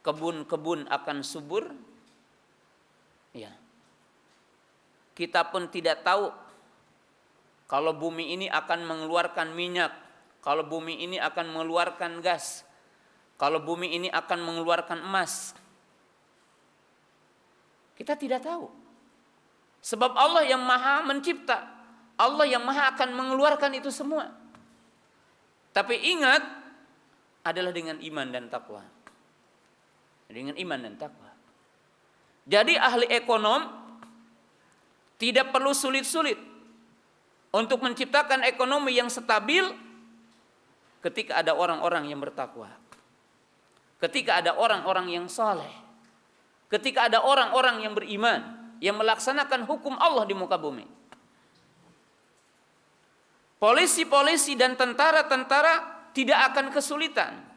kebun-kebun akan subur. Ya. Kita pun tidak tahu kalau bumi ini akan mengeluarkan minyak, kalau bumi ini akan mengeluarkan gas, kalau bumi ini akan mengeluarkan emas. Kita tidak tahu. Sebab Allah yang maha mencipta, Allah yang maha akan mengeluarkan itu semua. Tapi ingat, adalah dengan iman dan takwa. Dengan iman dan takwa. Jadi ahli ekonom tidak perlu sulit-sulit untuk menciptakan ekonomi yang stabil ketika ada orang-orang yang bertakwa. Ketika ada orang-orang yang saleh, ketika ada orang-orang yang beriman, yang melaksanakan hukum Allah di muka bumi. Polisi-polisi dan tentara-tentara tidak akan kesulitan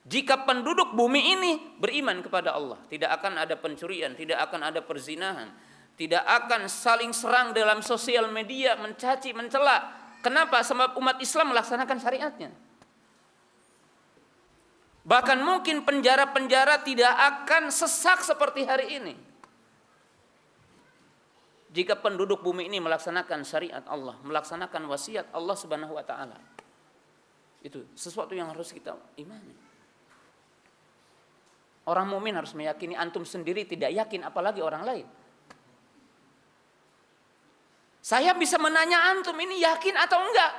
jika penduduk bumi ini beriman kepada Allah. Tidak akan ada pencurian, tidak akan ada perzinahan, tidak akan saling serang dalam sosial media, mencaci, mencela. Kenapa? Sebab umat Islam melaksanakan syariatnya. Bahkan mungkin penjara-penjara tidak akan sesak seperti hari ini jika penduduk bumi ini melaksanakan syariat Allah, melaksanakan wasiat Allah Subhanahu wa taala. Itu sesuatu yang harus kita imani. Orang mukmin harus meyakini, antum sendiri tidak yakin apalagi orang lain. Saya bisa menanya antum ini yakin atau enggak?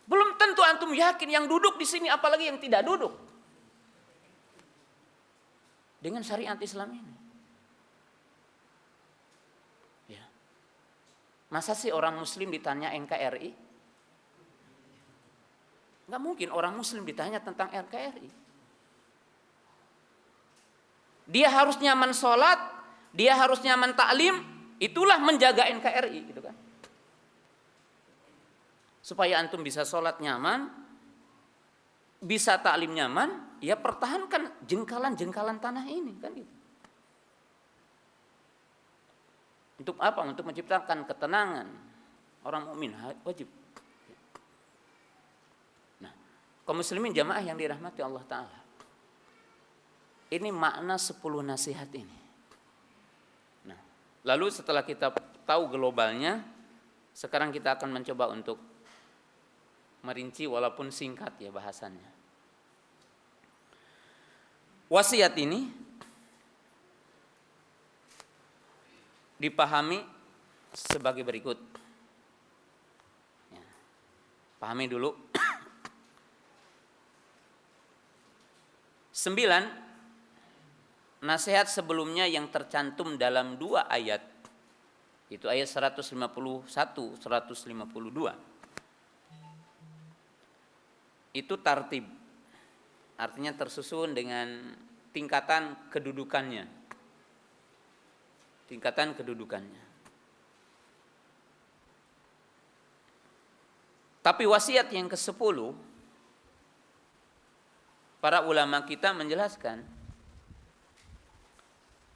Belum tentu antum yakin yang duduk di sini, apalagi yang tidak duduk dengan syariat Islam ini. Ya. Masa sih orang Muslim ditanya NKRI? Nggak mungkin orang Muslim ditanya tentang NKRI. Dia harus nyaman sholat, dia harus nyaman taklim, itulah menjaga NKRI, gitu kan? Supaya antum bisa sholat nyaman, bisa taklim nyaman, ya pertahankan jengkalan-jengkalan tanah ini, kan gitu. Untuk apa? Untuk menciptakan ketenangan. Orang mukmin wajib. Nah, kaum muslimin jamaah yang dirahmati Allah Ta'ala, ini makna 10 nasihat ini. Nah, lalu setelah kita tahu globalnya, sekarang kita akan mencoba untuk merinci walaupun singkat ya bahasannya. Wasiat ini dipahami sebagai berikut. Ya, pahami dulu. 9 nasihat sebelumnya yang tercantum dalam 2 ayat. Itu ayat 151, 152. Itu tartib, artinya tersusun dengan tingkatan kedudukannya. Tingkatan kedudukannya. Tapi wasiat yang ke-10, para ulama kita menjelaskan,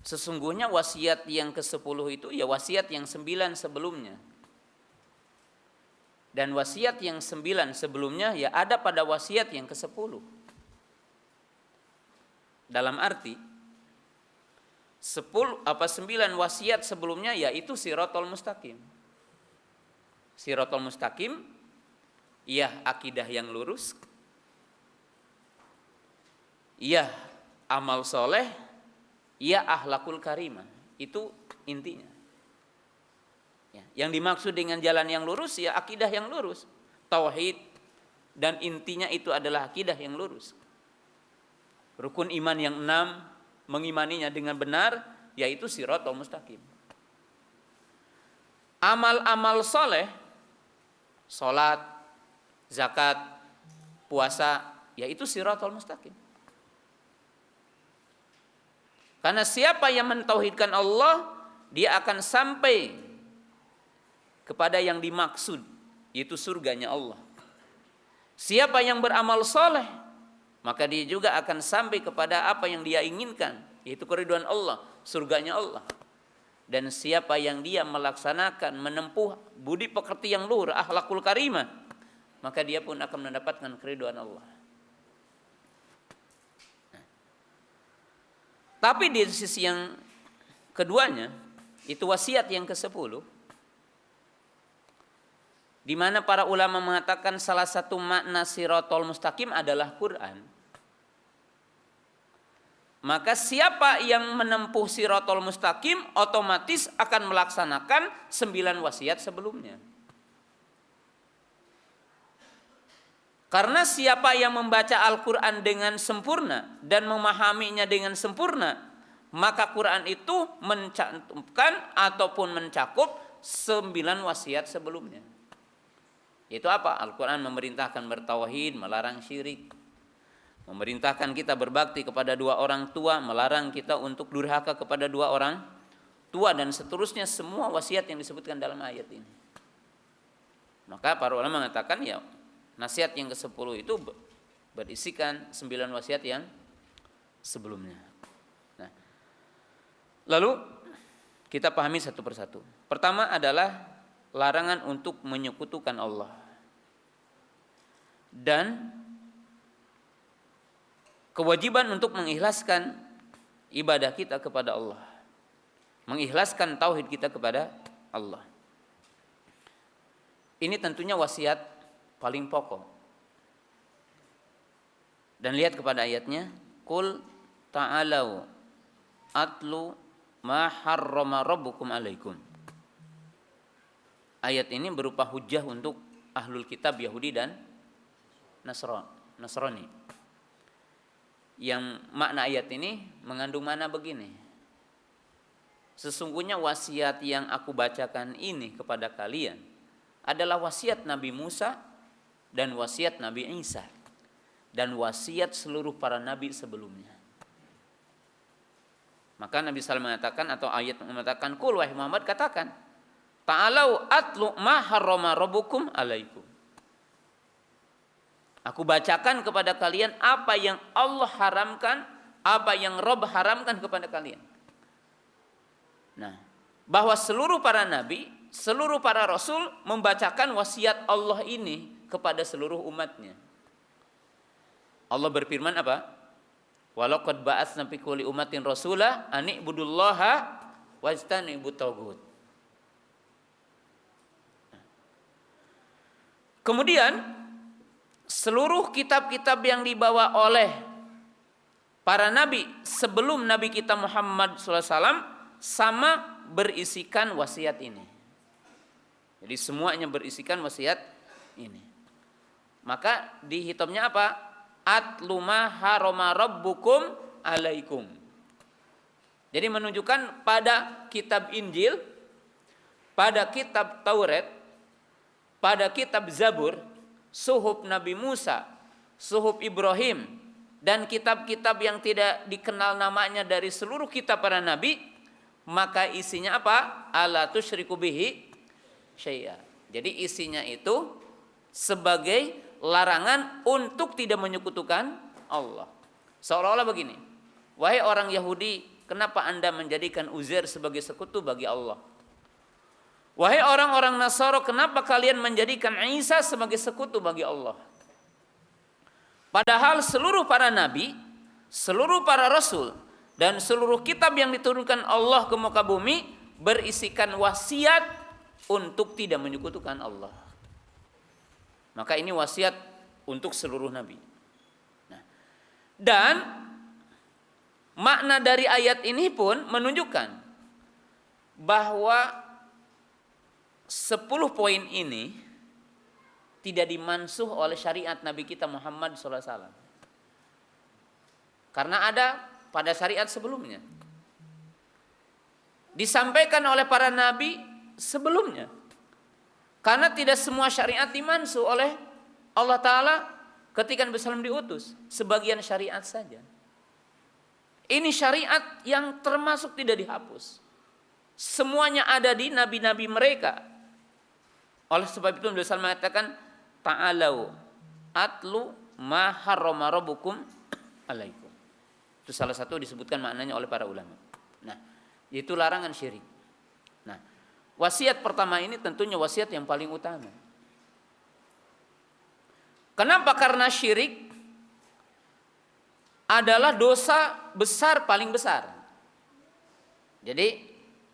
sesungguhnya wasiat yang ke-10 itu ya wasiat yang 9 sebelumnya. Dan wasiat yang 9 sebelumnya ya ada pada wasiat yang ke-10. Dalam arti 9 wasiat sebelumnya yaitu Shirathul Mustaqim. Shirathul Mustaqim ya akidah yang lurus, ya amal soleh, ya akhlakul karimah. Itu intinya. Ya, yang dimaksud dengan jalan yang lurus ya akidah yang lurus, tauhid, dan intinya itu adalah akidah yang lurus. Rukun iman yang 6, mengimaninya dengan benar, yaitu siratal mustaqim. Amal-amal soleh, salat, zakat, puasa, yaitu siratal mustaqim. Karena siapa yang mentauhidkan Allah, dia akan sampai kepada yang dimaksud, yaitu surganya Allah. Siapa yang beramal soleh, maka dia juga akan sampai kepada apa yang dia inginkan, yaitu keridhaan Allah, surganya Allah. Dan siapa yang dia melaksanakan, menempuh budi pekerti yang luhur, akhlakul karimah, maka dia pun akan mendapatkan keridhaan Allah. Tapi di sisi yang keduanya, itu wasiat yang ke-10, di mana para ulama mengatakan salah satu makna siratal mustaqim adalah Quran. Maka siapa yang menempuh siratal mustaqim otomatis akan melaksanakan 9 wasiat sebelumnya. Karena siapa yang membaca Al-Quran dengan sempurna dan memahaminya dengan sempurna, maka Quran itu mencantumkan ataupun mencakup 9 wasiat sebelumnya. Itu apa? Al-Quran memerintahkan bertauhid, melarang syirik, memerintahkan kita berbakti kepada 2 orang tua, melarang kita untuk durhaka kepada 2 orang tua, dan seterusnya semua wasiat yang disebutkan dalam ayat ini. Maka para ulama mengatakan ya, nasihat yang ke-10 itu berisikan 9 wasiat yang sebelumnya. Nah, lalu kita pahami satu persatu. Pertama adalah larangan untuk menyekutukan Allah. Dan kewajiban untuk mengikhlaskan ibadah kita kepada Allah. Mengikhlaskan tauhid kita kepada Allah. Ini tentunya wasiat paling pokok. Dan lihat kepada ayatnya, Qul ta'alau atlu ma harrama rabbukum alaikum. Ayat ini berupa hujah untuk ahlul kitab Yahudi dan Nasrani. Yang makna ayat ini mengandung makna begini. Sesungguhnya wasiat yang aku bacakan ini kepada kalian adalah wasiat Nabi Musa dan wasiat Nabi Isa dan wasiat seluruh para nabi sebelumnya. Maka Nabi SAW mengatakan, atau ayat mengatakan, Qul wahai Muhammad, katakan, ta'alau atlu ma harrama rabbukum alaikum. Aku bacakan kepada kalian apa yang Allah haramkan, apa yang Rabb haramkan kepada kalian. Nah, bahwa seluruh para nabi, seluruh para rasul membacakan wasiat Allah ini kepada seluruh umatnya. Allah berfirman apa? Walaqad ba'atsna fi kulli ummatin rasula an ibudullaha wajtanibut taghut. Kemudian seluruh kitab-kitab yang dibawa oleh para nabi sebelum Nabi kita Muhammad SAW sama berisikan wasiat ini. Jadi semuanya berisikan wasiat ini. Maka dihitamnya apa? Atlu ma harrama rabbukum alaikum. Jadi menunjukkan pada kitab Injil, pada kitab Taurat, pada kitab Zabur, suhuf Nabi Musa, suhuf Ibrahim, dan kitab-kitab yang tidak dikenal namanya dari seluruh kitab para nabi, maka isinya apa? Ala tusyriku bihi syai'a. Jadi isinya itu sebagai larangan untuk tidak menyekutukan Allah. Seolah-olah begini, wahai orang Yahudi, kenapa Anda menjadikan Uzair sebagai sekutu bagi Allah? Wahai orang-orang Nasara, kenapa kalian menjadikan Isa sebagai sekutu bagi Allah? Padahal seluruh para nabi, seluruh para rasul, dan seluruh kitab yang diturunkan Allah ke muka bumi berisikan wasiat untuk tidak menyekutukan Allah. Maka ini wasiat untuk seluruh nabi. Nah, dan makna dari ayat ini pun menunjukkan bahwa 10 poin ini tidak dimansuh oleh syariat Nabi kita Muhammad SAW. Karena ada pada syariat sebelumnya. Disampaikan oleh para nabi sebelumnya. Karena tidak semua syariat dimansuh oleh Allah Ta'ala ketika Nabi SAW diutus. Sebagian syariat saja. Ini syariat yang termasuk tidak dihapus. Semuanya ada di nabi-nabi mereka. Oleh sebab itu Nabi SAW mengatakan, ta'alau atlu ma harrama rabbukum alaikum. Itu salah satu disebutkan maknanya oleh para ulama. Nah, itu larangan syirik. Nah, wasiat pertama ini tentunya wasiat yang paling utama. Kenapa? Karena syirik adalah dosa besar paling besar. Jadi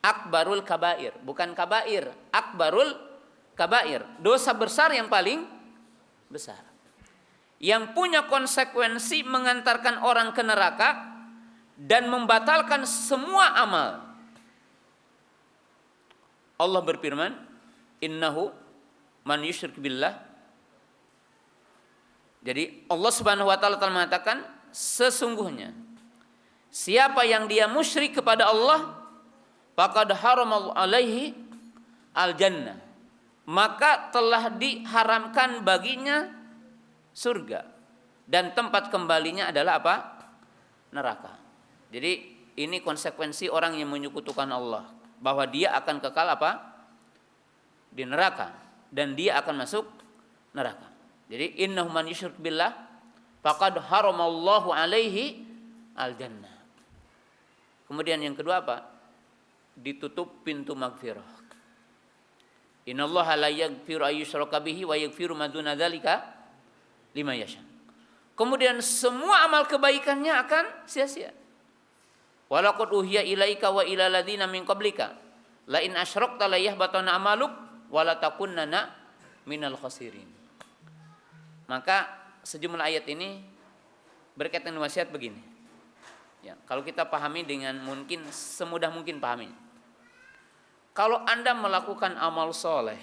akbarul kabair, bukan kabair, akbarul kabair, dosa besar yang paling besar. Yang punya konsekuensi mengantarkan orang ke neraka dan membatalkan semua amal. Allah berfirman, innahu man yusyrik billah. Jadi Allah Subhanahu wa taala telah mengatakan, sesungguhnya siapa yang dia musyrik kepada Allah, faqad haramallahu alaihi al-jannah, maka telah diharamkan baginya surga, dan tempat kembalinya adalah apa? Neraka. Jadi ini konsekuensi orang yang menyekutukan Allah, bahwa dia akan kekal apa? Di neraka, dan dia akan masuk neraka. Jadi innahu man yusyrik billah faqad haramallahu alaihi al-jannah. Kemudian yang kedua apa? Ditutup pintu magfirah. Innallaha la yaghfiru ayyushraka bihi wa yaghfiru ma duna dzalika liman yasha. Kemudian semua amal kebaikannya akan sia-sia. Walaqad uhiya ilaika wa ila ladzina min qablika la in asyrakta la yahbatana amaluk wa la takunanna minal khasirin. Maka sejumlah ayat ini berkaitan dengan wasiat begini. Ya, kalau kita pahami dengan mungkin semudah mungkin pahami. Kalau Anda melakukan amal soleh,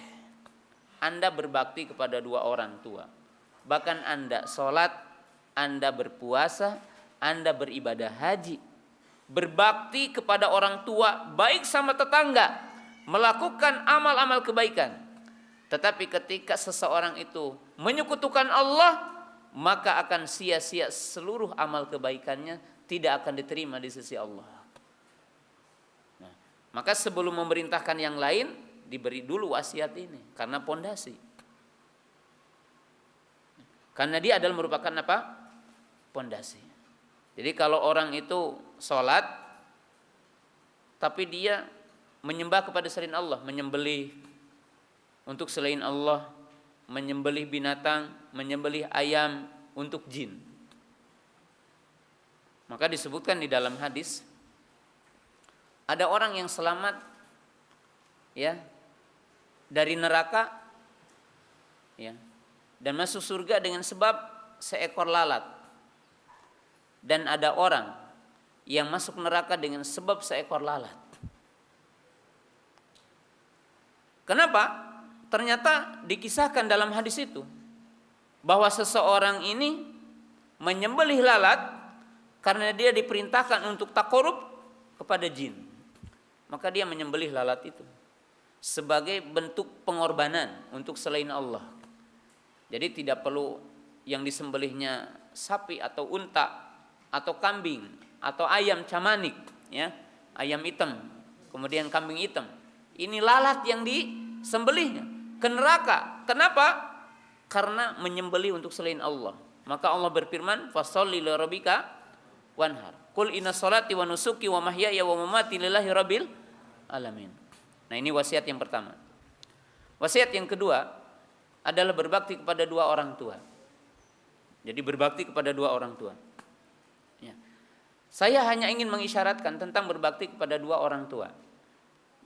Anda berbakti kepada dua orang tua, bahkan Anda sholat, Anda berpuasa, Anda beribadah haji, berbakti kepada orang tua, baik sama tetangga, melakukan amal-amal kebaikan. Tetapi ketika seseorang itu menyekutukan Allah, maka akan sia-sia seluruh amal kebaikannya, tidak akan diterima di sisi Allah. Nah, maka sebelum memerintahkan yang lain, diberi dulu wasiat ini, karena pondasi. Karena dia adalah merupakan apa? Pondasi. Jadi kalau orang itu sholat, tapi dia menyembah kepada selain Allah, menyembelih untuk selain Allah, menyembelih binatang, menyembelih ayam untuk jin, maka disebutkan di dalam hadis, ada orang yang selamat ya dari neraka ya, dan masuk surga dengan sebab seekor lalat. Dan ada orang yang masuk neraka dengan sebab seekor lalat. Kenapa? Ternyata dikisahkan dalam hadis itu bahwa seseorang ini menyembelih lalat karena dia diperintahkan untuk takarub kepada jin. Maka dia menyembelih lalat itu sebagai bentuk pengorbanan untuk selain Allah. Jadi tidak perlu yang disembelihnya sapi atau unta atau kambing atau ayam camanik ya, ayam hitam, kemudian kambing hitam. Ini lalat yang disembelihnya ke neraka. Kenapa? Karena menyembelih untuk selain Allah. Maka Allah berfirman, fasholli li rabbika wanhar. Qul inna sholati wa nusuki wa mahyaya wa mamati lillahi rabbil alamin. Nah, ini wasiat yang pertama. Wasiat yang kedua adalah berbakti kepada dua orang tua. Jadi berbakti kepada dua orang tua. Ya. Saya hanya ingin mengisyaratkan tentang berbakti kepada dua orang tua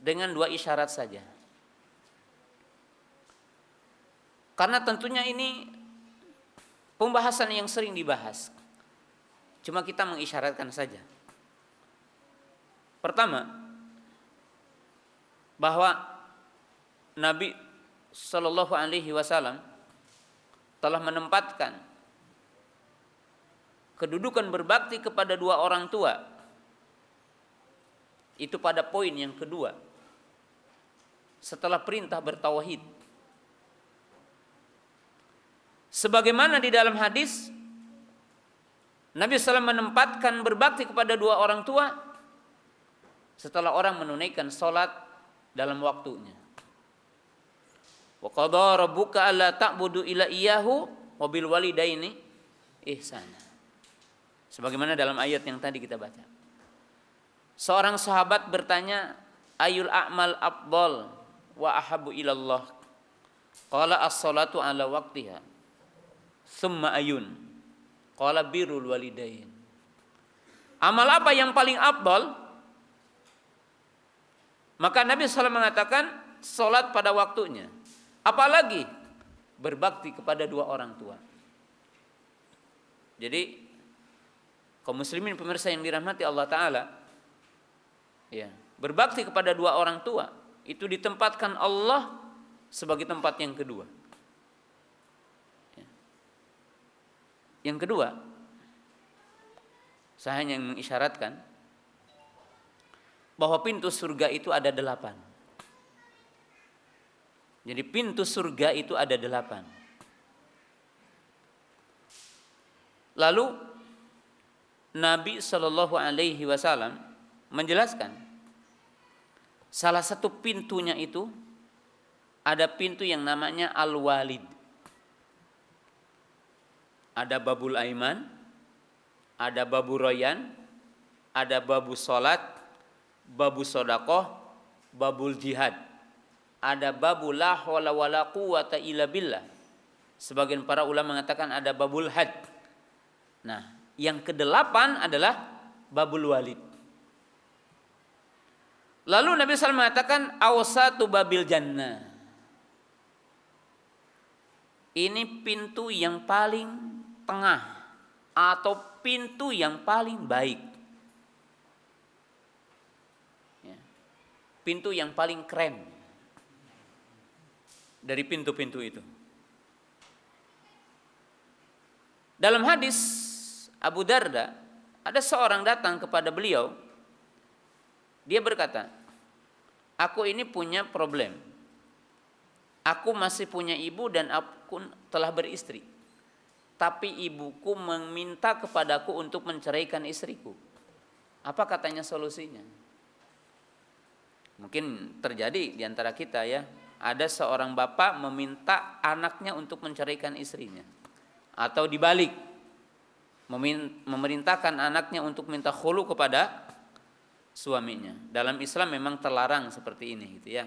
dengan dua isyarat saja. Karena tentunya ini pembahasan yang sering dibahas. Cuma kita mengisyaratkan saja. Pertama, bahwa Nabi Shallallahu Alaihi Wasallam telah menempatkan kedudukan berbakti kepada dua orang tua itu pada poin yang kedua setelah perintah bertauhid. Sebagaimana di dalam hadis Nabi SAW menempatkan berbakti kepada dua orang tua setelah orang menunaikan sholat dalam waktunya. Wa qadha rabbuka alla ta'budu illa iyyahu wa bil walidaini ihsana. Sebagaimana dalam ayat yang tadi kita baca. Seorang sahabat bertanya, ayul a'mal afdal wa ahabbu ilallah? Qala as-salatu ala waqtiha. Tsumma ayun? Qala birrul walidain. Amal apa yang paling afdal? Maka Nabi SAW mengatakan salat pada waktunya. Apalagi berbakti kepada dua orang tua. Jadi kaum muslimin pemirsa yang dirahmati Allah Ta'ala, ya, berbakti kepada dua orang tua itu ditempatkan Allah sebagai tempat yang kedua. Ya. Yang kedua, saya hanya mengisyaratkan bahwa pintu surga itu ada 8. Jadi pintu surga itu ada 8. Lalu Nabi Shallallahu Alaihi Wasallam menjelaskan salah satu pintunya itu ada pintu yang namanya Al-Walid. Ada babul aiman, ada babu royan, ada babu solat, babu sodakoh, babul jihad, ada babu la hawla wala quwata illa billah. Sebagian para ulama mengatakan ada babul had. Nah, yang ke-8 adalah babul walid. Lalu Nabi SAW mengatakan awsatu babil jannah. Ini pintu yang paling tengah atau pintu yang paling baik. Ya. Pintu yang paling keren dari pintu-pintu itu. Dalam hadis Abu Darda, ada seorang datang kepada beliau. Dia berkata, aku ini punya problem. Aku masih punya ibu dan aku telah beristri. Tapi ibuku meminta kepadaku untuk menceraikan istriku. Apa katanya solusinya? Mungkin terjadi di antara kita ya. Ada seorang bapak meminta anaknya untuk menceraikan istrinya. Atau dibalik. Memerintahkan anaknya untuk minta khulu kepada suaminya. Dalam Islam memang terlarang seperti ini gitu ya.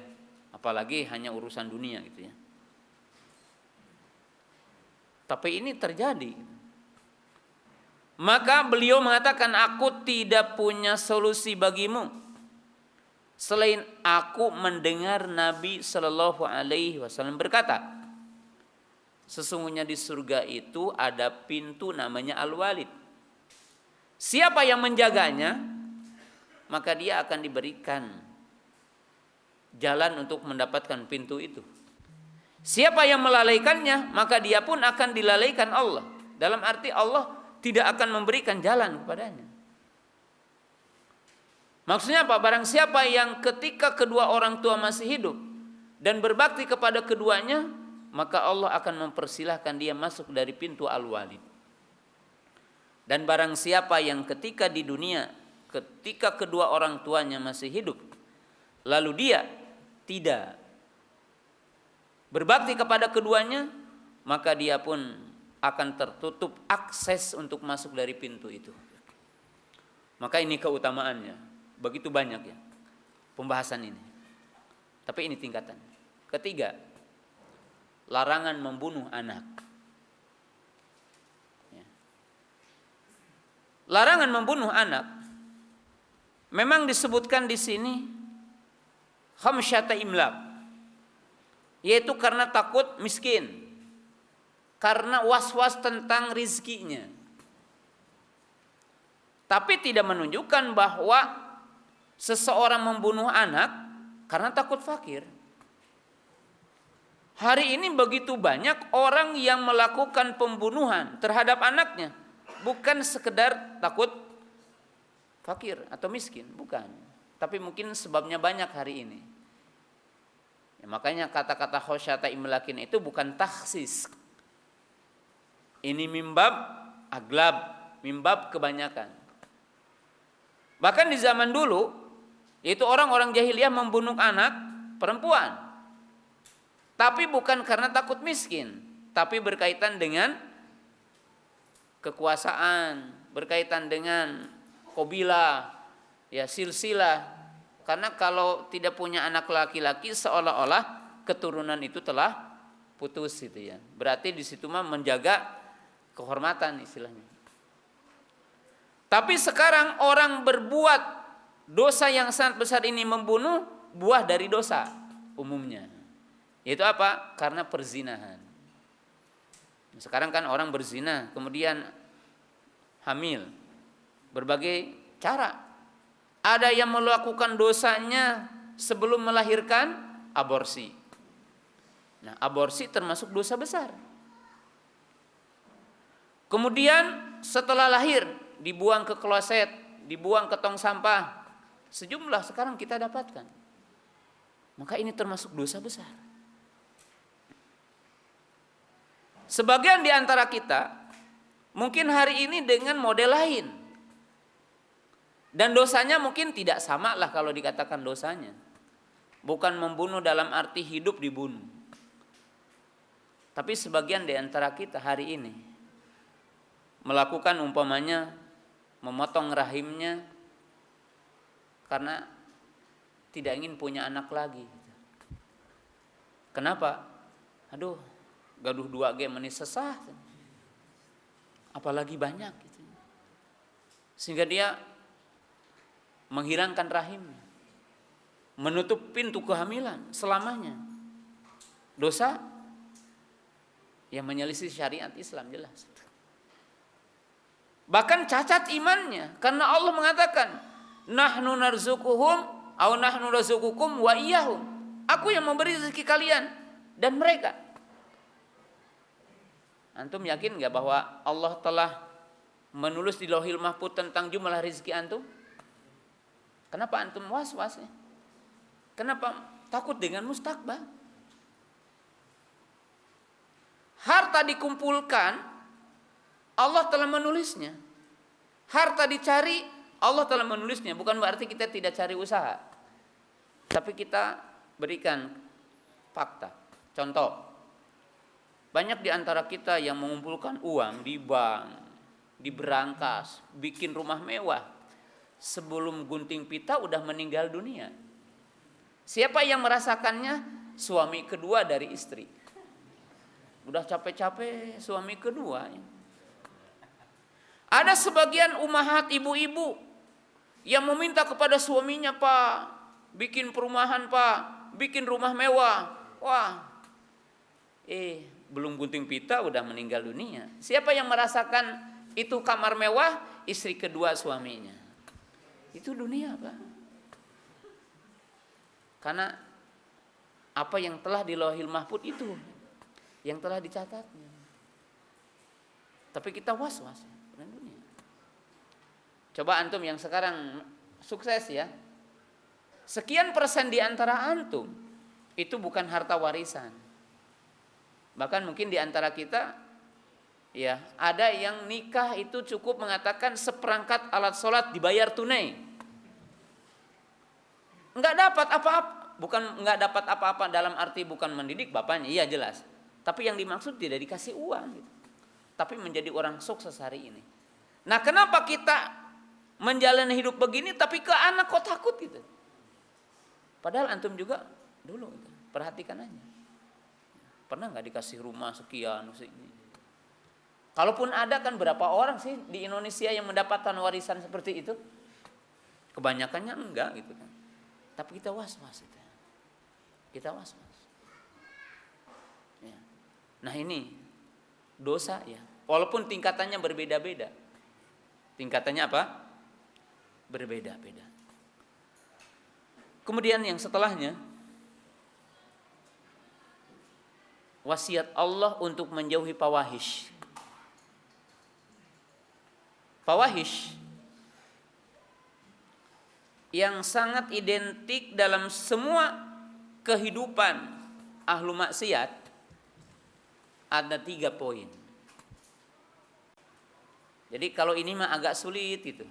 Apalagi hanya urusan dunia gitu ya. Tapi ini terjadi. Maka beliau mengatakan, aku tidak punya solusi bagimu selain aku mendengar Nabi Shallallahu Alaihi Wasallam berkata, sesungguhnya di surga itu ada pintu namanya Al-Walid. Siapa yang menjaganya, maka dia akan diberikan jalan untuk mendapatkan pintu itu. Siapa yang melalaikannya, maka dia pun akan dilalaikan Allah. Dalam arti Allah tidak akan memberikan jalan kepadanya. Maksudnya apa? Barang siapa yang ketika kedua orang tua masih hidup dan berbakti kepada keduanya, maka Allah akan mempersilahkan dia masuk dari pintu Al-Walid. Dan barang siapa yang ketika di dunia, ketika kedua orang tuanya masih hidup, lalu dia tidak berbakti kepada keduanya, maka dia pun akan tertutup akses untuk masuk dari pintu itu. Maka ini keutamaannya, begitu banyak ya pembahasan ini. Tapi ini tingkatan. Ketiga, larangan membunuh anak. Ya. Larangan membunuh anak memang disebutkan di sini khamsyata imlaq, yaitu karena takut miskin, karena was-was tentang rizkinya. Tapi tidak menunjukkan bahwa seseorang membunuh anak karena takut fakir. Hari ini begitu banyak orang yang melakukan pembunuhan terhadap anaknya, bukan sekedar takut fakir atau miskin, bukan. Tapi mungkin sebabnya banyak hari ini. Ya, makanya kata-kata khosyata imlakin itu bukan taksis. Ini mimbab aglab, mimbab kebanyakan. Bahkan di zaman dulu, yaitu orang-orang jahiliyah membunuh anak perempuan. Tapi bukan karena takut miskin, tapi berkaitan dengan kekuasaan, berkaitan dengan qabilah, ya silsilah. Karena kalau tidak punya anak laki-laki seolah-olah keturunan itu telah putus gitu ya. Berarti di situ mah menjaga kehormatan istilahnya. Tapi sekarang orang berbuat dosa yang sangat besar ini, membunuh, buah dari dosa umumnya. Yaitu apa? Karena perzinahan. Sekarang kan orang berzina, kemudian hamil. Berbagai cara. Ada yang melakukan dosanya sebelum melahirkan, aborsi. Nah, aborsi termasuk dosa besar. Kemudian setelah lahir, dibuang ke kloset, dibuang ke tong sampah. Sejumlah sekarang kita dapatkan. Maka ini termasuk dosa besar. Sebagian di antara kita mungkin hari ini dengan model lain. Dan dosanya mungkin tidak sama lah kalau dikatakan dosanya. Bukan membunuh dalam arti hidup dibunuh. Tapi sebagian di antara kita hari ini melakukan umpamanya memotong rahimnya karena tidak ingin punya anak lagi. Kenapa? Aduh, gaduh 2G menis sesah. Apalagi banyak gitu. Sehingga dia menghilangkan rahimnya, menutup pintu kehamilan selamanya. Dosa yang menyelisih syariat Islam jelas. Bahkan cacat imannya, karena Allah mengatakan, nahnu narzuquhum au nahnu narzuqukum wa iyyahum. Aku yang memberi rezeki kalian dan mereka. Antum yakin enggak bahwa Allah telah menulis di Lauhil Mahfuz tentang jumlah rezeki antum? Kenapa antum was-was? Kenapa takut dengan mustakbal? Harta dikumpulkan, Allah telah menulisnya. Harta dicari, Allah telah menulisnya. Bukan berarti kita tidak cari usaha. Tapi kita berikan fakta. Contoh, banyak di antara kita yang mengumpulkan uang di bank, di berangkas, bikin rumah mewah. Sebelum gunting pita udah meninggal dunia. Siapa yang merasakannya? Suami kedua dari istri. Udah capek-capek suami kedua. Ada sebagian umahat ibu-ibu yang meminta kepada suaminya, Pak, bikin perumahan Pak, bikin rumah mewah. Wah, belum gunting pita udah meninggal dunia. Siapa yang merasakan itu kamar mewah? Istri kedua suaminya. Itu dunia Pak. Karena apa yang telah di Lauhil Mahfuz itu yang telah dicatatnya. Tapi kita was-was dengan dunia. Coba antum yang sekarang sukses ya. Sekian persen di antara antum itu bukan harta warisan. Bahkan mungkin di antara kita ya, ada yang nikah itu cukup mengatakan seperangkat alat sholat dibayar tunai. Enggak dapat apa-apa, bukan enggak dapat apa-apa dalam arti bukan mendidik bapaknya, iya jelas. Tapi yang dimaksud tidak dikasih uang gitu. Tapi menjadi orang sukses hari ini. Nah, kenapa kita menjalani hidup begini tapi ke anak kok takut gitu? Padahal antum juga dulu gitu. Perhatikan aja. Pernah enggak dikasih rumah sekian segini? Kalaupun ada kan berapa orang sih di Indonesia yang mendapatkan warisan seperti itu? Kebanyakannya enggak gitu kan. Tapi kita was-was itu. Kita was-was. Ya. Nah ini dosa ya. Walaupun tingkatannya berbeda-beda. Tingkatannya apa? Berbeda-beda. Kemudian yang setelahnya, wasiat Allah untuk menjauhi fawahish. Fawahish yang sangat identik dalam semua kehidupan ahlu maksiat ada 3 poin. Jadi kalau ini mah agak sulit gitu.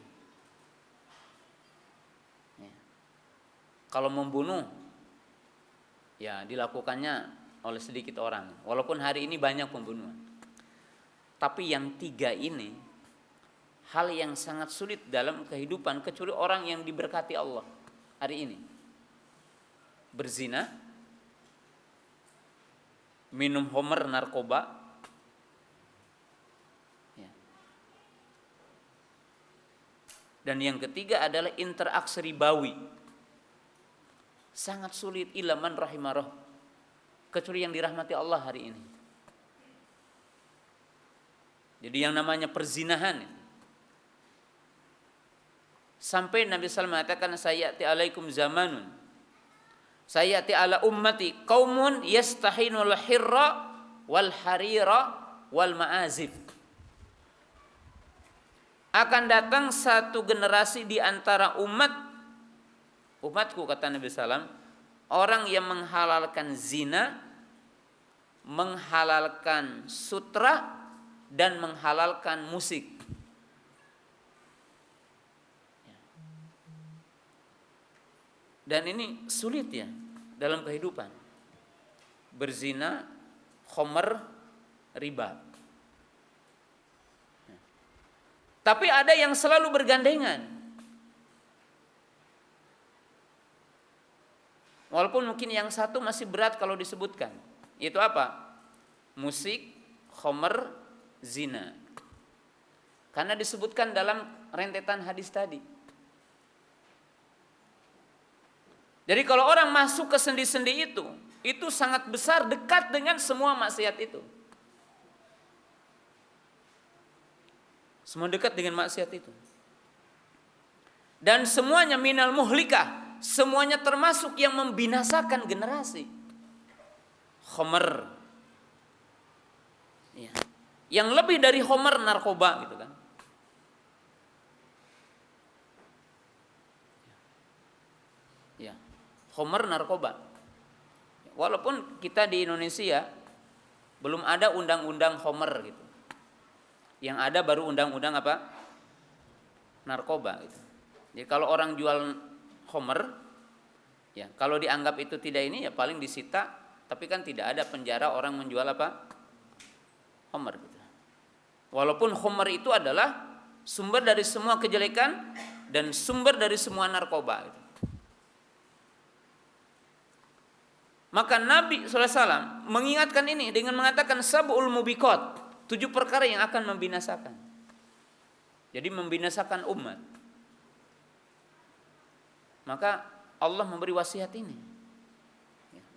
Kalau membunuh, ya dilakukannya oleh sedikit orang. Walaupun hari ini banyak pembunuhan. Tapi yang 3 ini, hal yang sangat sulit dalam kehidupan kecuali orang yang diberkati Allah hari ini. Berzina, minum homer narkoba, ya. Dan yang ketiga adalah interaksi ribawi. Sangat sulit, ilaman rahimarah, kecuali yang dirahmati Allah hari ini. Jadi yang namanya perzinahan, sampai Nabi SAW mengatakan, sayati alaikum zamanun, sayati ala ummati qaumun yastahinul hirra wal harira wal ma'azif. Akan datang satu generasi di antara umatku, kata Nabi SAW, orang yang menghalalkan zina, menghalalkan sutra, dan menghalalkan musik. Dan ini sulit ya dalam kehidupan. Berzina, khomer, riba. Tapi ada yang selalu bergandengan. Walaupun mungkin yang satu masih berat kalau disebutkan. Itu apa? Musik, khomer, zina. Karena disebutkan dalam rentetan hadis tadi. Jadi kalau orang masuk ke sendi-sendi itu sangat besar, dekat dengan semua maksiat itu. Semua dekat dengan maksiat itu. Dan semuanya minal muhlikah. Semuanya termasuk yang membinasakan generasi. Khomer. Ya. Yang lebih dari khomer, narkoba gitu kan. Ya. Khomer, narkoba. Walaupun kita di Indonesia belum ada undang-undang khomer gitu. Yang ada baru undang-undang apa? Narkoba gitu. Jadi kalau orang jual khomer, ya kalau dianggap itu tidak ini ya paling disita, tapi kan tidak ada penjara orang menjual apa? Khomer gitu. Walaupun khomer itu adalah sumber dari semua kejelekan dan sumber dari semua narkoba gitu. Maka Nabi SAW mengingatkan ini dengan mengatakan sab'ul mubiqat, 7 perkara yang akan membinasakan. Jadi membinasakan umat. Maka Allah memberi wasiat ini,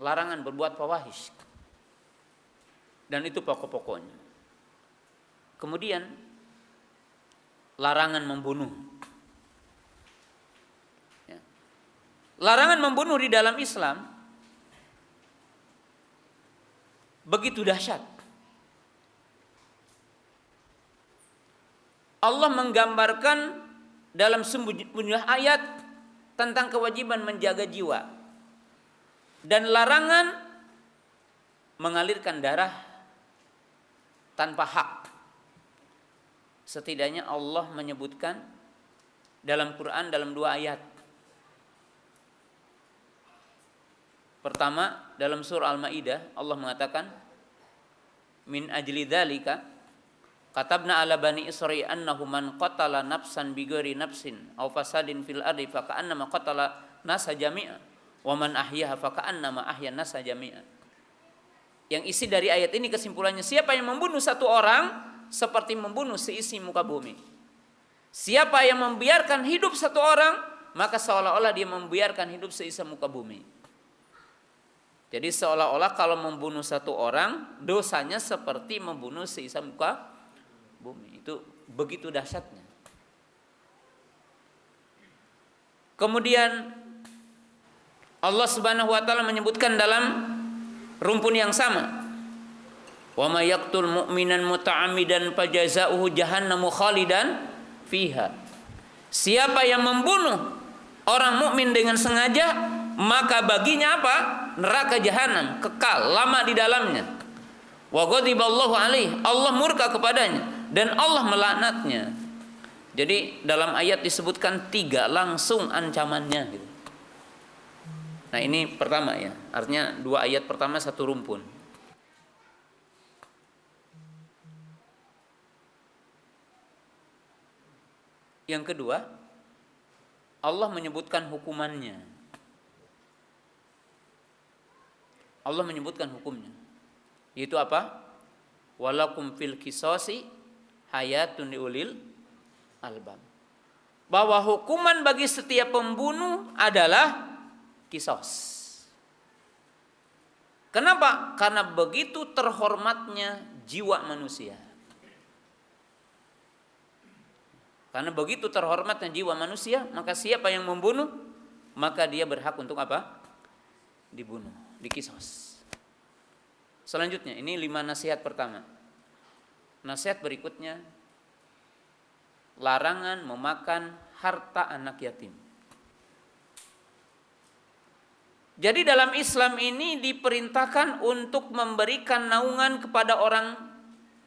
larangan berbuat fawahish, dan itu pokok-pokoknya. Kemudian larangan membunuh. Larangan membunuh di dalam Islam begitu dahsyat. Allah menggambarkan dalam sejumlah ayat tentang kewajiban menjaga jiwa dan larangan mengalirkan darah tanpa hak. Setidaknya Allah menyebutkan dalam Quran dalam 2 ayat. Pertama dalam surah Al-Maidah Allah mengatakan, min ajli dzalika katabna ala bani Israil annahu man qatala nafsan bighairi nafsin aw fasadin fil ardi fa ka'annama qatala nasa jami'a wa man ahyaha fa ka'annama ahya nasa jami'a. Yang isi dari ayat ini kesimpulannya, siapa yang membunuh satu orang seperti membunuh seisi muka bumi. Siapa yang membiarkan hidup satu orang, maka seolah-olah dia membiarkan hidup seisi muka bumi. Jadi seolah-olah kalau membunuh satu orang dosanya seperti membunuh seisi muka bumi. Itu begitu dahsyatnya. Kemudian Allah Subhanahu wa taala menyebutkan dalam rumpun yang sama, Wa may yaqtul mu'minan muta'ammidan fajazaohu jahannamu khalidan fiha. Siapa yang membunuh orang mukmin dengan sengaja, maka baginya apa? Neraka jahanam, kekal lama di dalamnya. Wa ghadiballahu alaihi, Allah murka kepadanya dan Allah melaknatnya. Jadi dalam ayat disebutkan 3 langsung ancamannya gitu. Nah, ini pertama ya. Artinya 2 ayat pertama satu rumpun. Yang kedua, Allah menyebutkan hukumannya. Allah menyebutkan hukumnya. Yaitu apa? Walakum fil qisasi hayatun liulil albab. Bahwa hukuman bagi setiap pembunuh adalah kisos. Kenapa? Karena begitu terhormatnya jiwa manusia. Karena begitu terhormatnya jiwa manusia, maka siapa yang membunuh, maka dia berhak untuk apa? Dibunuh, dikisos. Selanjutnya, ini 5 nasihat pertama. Nasihat berikutnya, larangan memakan harta anak yatim. Jadi dalam Islam ini diperintahkan untuk memberikan naungan kepada orang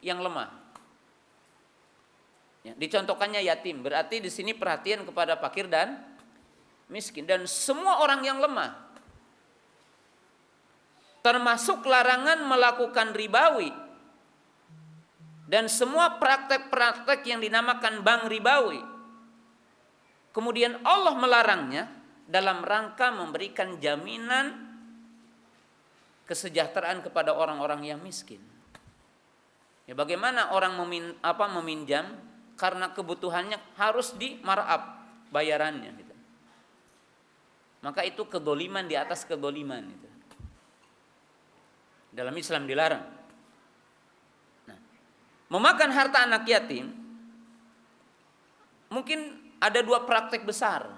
yang lemah. Ya, dicontohkannya yatim, berarti di sini perhatian kepada fakir dan miskin dan semua orang yang lemah. Termasuk larangan melakukan ribawi dan semua praktek-praktek yang dinamakan bank ribawi. Kemudian Allah melarangnya dalam rangka memberikan jaminan kesejahteraan kepada orang-orang yang miskin. Ya, bagaimana orang meminjam karena kebutuhannya harus di markup bayarannya gitu. Maka itu kedoliman di atas kedoliman gitu. Dalam Islam dilarang. Nah, memakan harta anak yatim mungkin ada 2 praktek besar.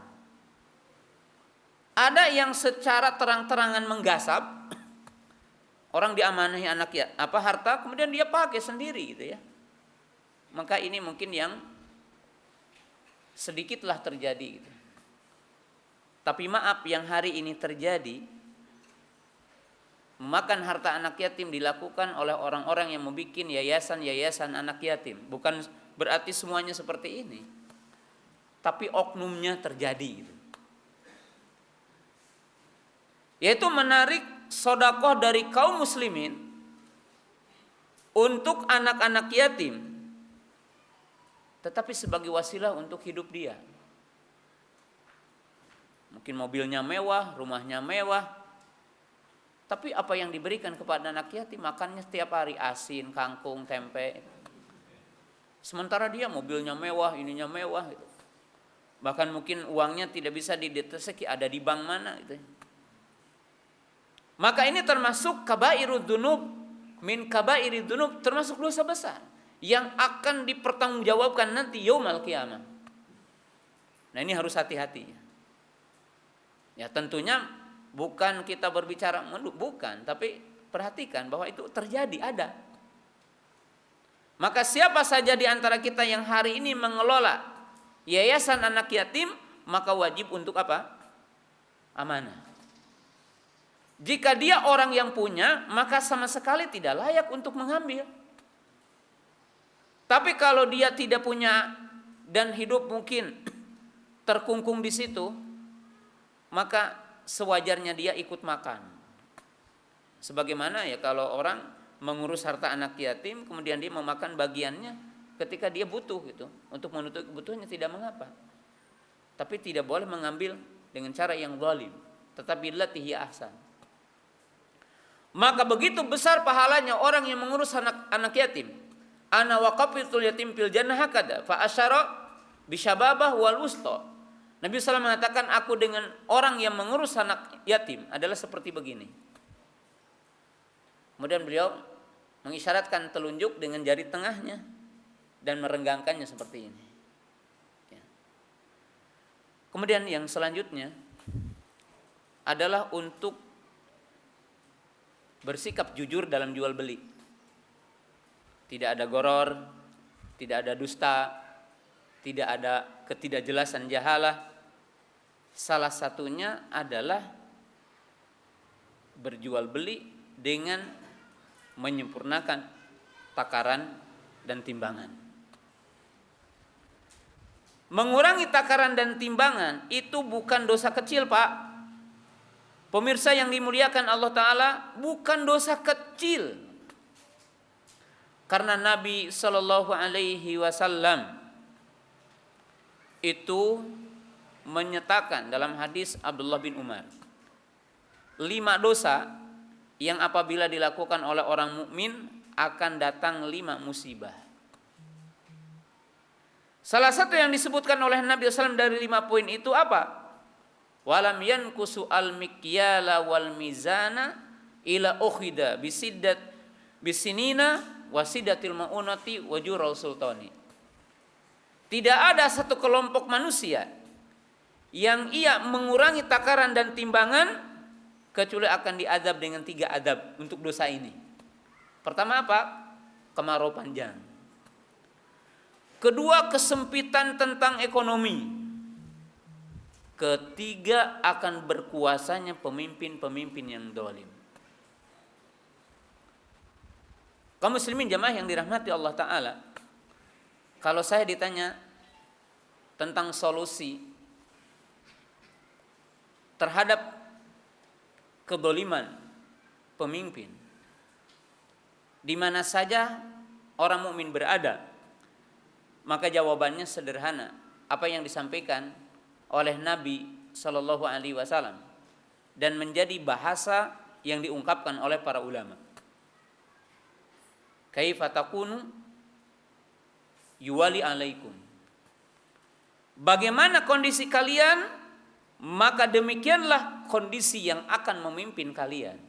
Ada yang secara terang-terangan menggasap, orang diamanahi harta kemudian dia pakai sendiri gitu ya. Maka ini mungkin yang sedikitlah terjadi gitu. Tapi maaf, yang hari ini terjadi, memakan harta anak yatim dilakukan oleh orang-orang yang membuat yayasan-yayasan anak yatim. Bukan berarti semuanya seperti ini, tapi oknumnya terjadi gitu. Yaitu menarik sedekah dari kaum muslimin untuk anak-anak yatim, tetapi sebagai wasilah untuk hidup dia. Mungkin mobilnya mewah, rumahnya mewah, tapi apa yang diberikan kepada anak yatim makannya setiap hari asin, kangkung, tempe. Sementara dia mobilnya mewah, ininya mewah gitu. Bahkan mungkin uangnya tidak bisa dideteksi ada di bank mana gitu. Maka ini termasuk kabairud dzunub min kabairid dzunub, termasuk dosa besar yang akan dipertanggungjawabkan nanti yaumul qiyamah. Nah, ini harus hati-hati. Ya, tentunya bukan kita berbicara bukan, tapi perhatikan bahwa itu terjadi, ada. Maka siapa saja di antara kita yang hari ini mengelola yayasan anak yatim, maka wajib untuk apa? Amanah. Jika dia orang yang punya, maka sama sekali tidak layak untuk mengambil. Tapi kalau dia tidak punya dan hidup mungkin terkungkung di situ, maka sewajarnya dia ikut makan. Sebagaimana ya kalau orang mengurus harta anak yatim, kemudian dia memakan bagiannya ketika dia butuh gitu, untuk menutupi kebutuhannya tidak mengapa. Tapi tidak boleh mengambil dengan cara yang zalim, tetapi lati hiya ahsan. Maka begitu besar pahalanya orang yang mengurus anak yatim. Ana waqafitul yatim fil jannah hakada fa asyara bisyababah wal wusta. Nabi SAW mengatakan, aku dengan orang yang mengurus anak yatim adalah seperti begini. Kemudian beliau mengisyaratkan telunjuk dengan jari tengahnya dan merenggangkannya seperti ini. Kemudian yang selanjutnya adalah untuk bersikap jujur dalam jual beli. tidak ada goror, tidak ada dusta, tidak ada ketidakjelasan jahalah. Salah satunya adalah berjual beli dengan menyempurnakan takaran dan timbangan. Mengurangi takaran dan timbangan itu bukan dosa kecil, Pak. Pemirsa yang dimuliakan Allah Ta'ala, bukan dosa kecil. Karena Nabi Sallallahu Alaihi Wasallam itu menyatakan dalam hadis Abdullah bin Umar, 5 dosa yang apabila dilakukan oleh orang mukmin akan datang 5 musibah. Salah satu yang disebutkan oleh Nabi SAW dari 5 poin itu apa? Walam yankusu al-mikyala wal mizana ila ukhida bisiddat bisinina wasidatil maunati wajurul sultani. Tidak ada satu kelompok manusia yang ia mengurangi takaran dan timbangan kecuali akan diazab dengan 3 azab untuk dosa ini. Pertama apa? Kemarau panjang. Kedua, kesempitan tentang ekonomi. Ketiga, akan berkuasanya pemimpin-pemimpin yang zalim. Kaum muslimin jamaah yang dirahmati Allah Ta'ala, kalau saya ditanya tentang solusi terhadap kezaliman pemimpin di mana saja orang mukmin berada, maka jawabannya sederhana, apa yang disampaikan oleh Nabi Shallallahu Alaihi Wasallam dan menjadi bahasa yang diungkapkan oleh para ulama. Kaifa takunu yuwali alaikum. Bagaimana kondisi kalian, maka demikianlah kondisi yang akan memimpin kalian.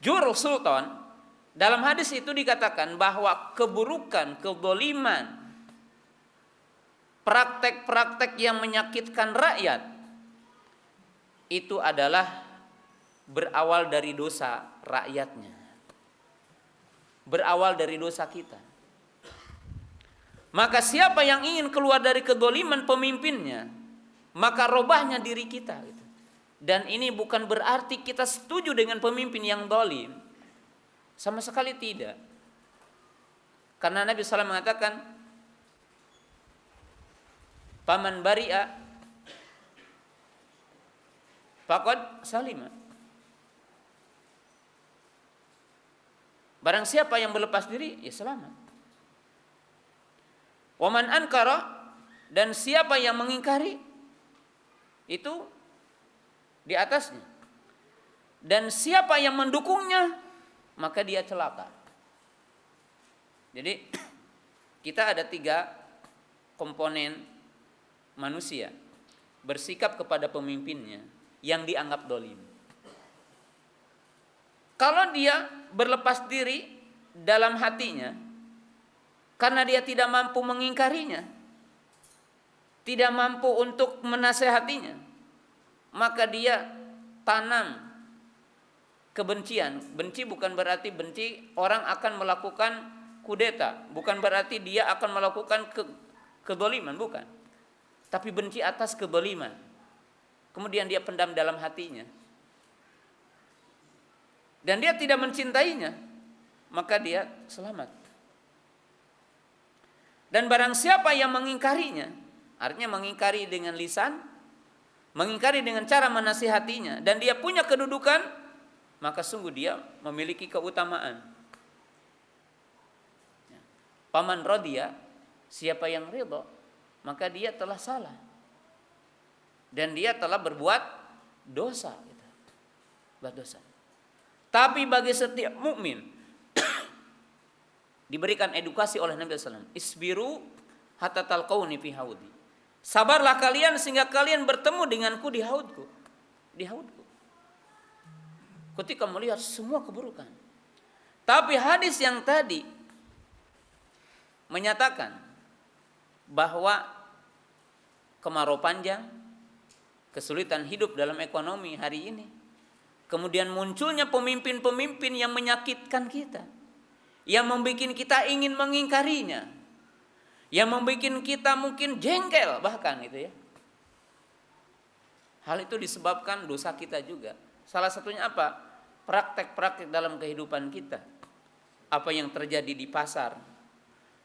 Jurul sultan, dalam hadis itu dikatakan bahwa keburukan, kezaliman, praktek-praktek yang menyakitkan rakyat itu adalah berawal dari dosa rakyatnya, berawal dari dosa kita. Maka siapa yang ingin keluar dari kezaliman pemimpinnya, maka robahnya diri kita. Dan ini bukan berarti kita setuju dengan pemimpin yang zalim. Sama sekali tidak. Karena Nabi SAW mengatakan, paman bari'a faqad salima. Barang siapa yang berlepas diri, ya selamat. Waman ankara, dan siapa yang mengingkari, itu di atasnya. Dan siapa yang mendukungnya, maka dia celaka. Jadi kita ada 3 komponen manusia bersikap kepada pemimpinnya yang dianggap zalim. Kalau dia berlepas diri dalam hatinya karena dia tidak mampu mengingkarinya, tidak mampu untuk menasehatinya, maka dia tanam kebencian. Benci bukan berarti benci orang akan melakukan kudeta, bukan berarti dia akan melakukan kezaliman, bukan. Tapi benci atas kezaliman. Kemudian dia pendam dalam hatinya. Dan dia tidak mencintainya, maka dia selamat. Dan barang siapa yang mengingkarinya, artinya mengingkari dengan lisan, mengingkari dengan cara menasihatinya, dan dia punya kedudukan, maka sungguh dia memiliki keutamaan. Paman radhiya, siapa yang ridha, maka dia telah salah. Dan dia telah berbuat dosa. Berbuat dosa. Tapi bagi setiap mukmin diberikan edukasi oleh Nabi SAW. Isbiru hatta talqauni fi haudi. Sabarlah kalian sehingga kalian bertemu denganku di haudku. Di haudku. Ketika melihat semua keburukan. Tapi hadis yang tadi menyatakan bahwa kemarau panjang, kesulitan hidup dalam ekonomi hari ini, Kemudian munculnya pemimpin-pemimpin yang menyakitkan kita, yang membuat kita ingin mengingkarinya, yang membuat kita mungkin jengkel bahkan gitu ya. Hal itu disebabkan dosa kita juga. Salah satunya apa? Praktek-praktek dalam kehidupan kita. Apa yang terjadi di pasar,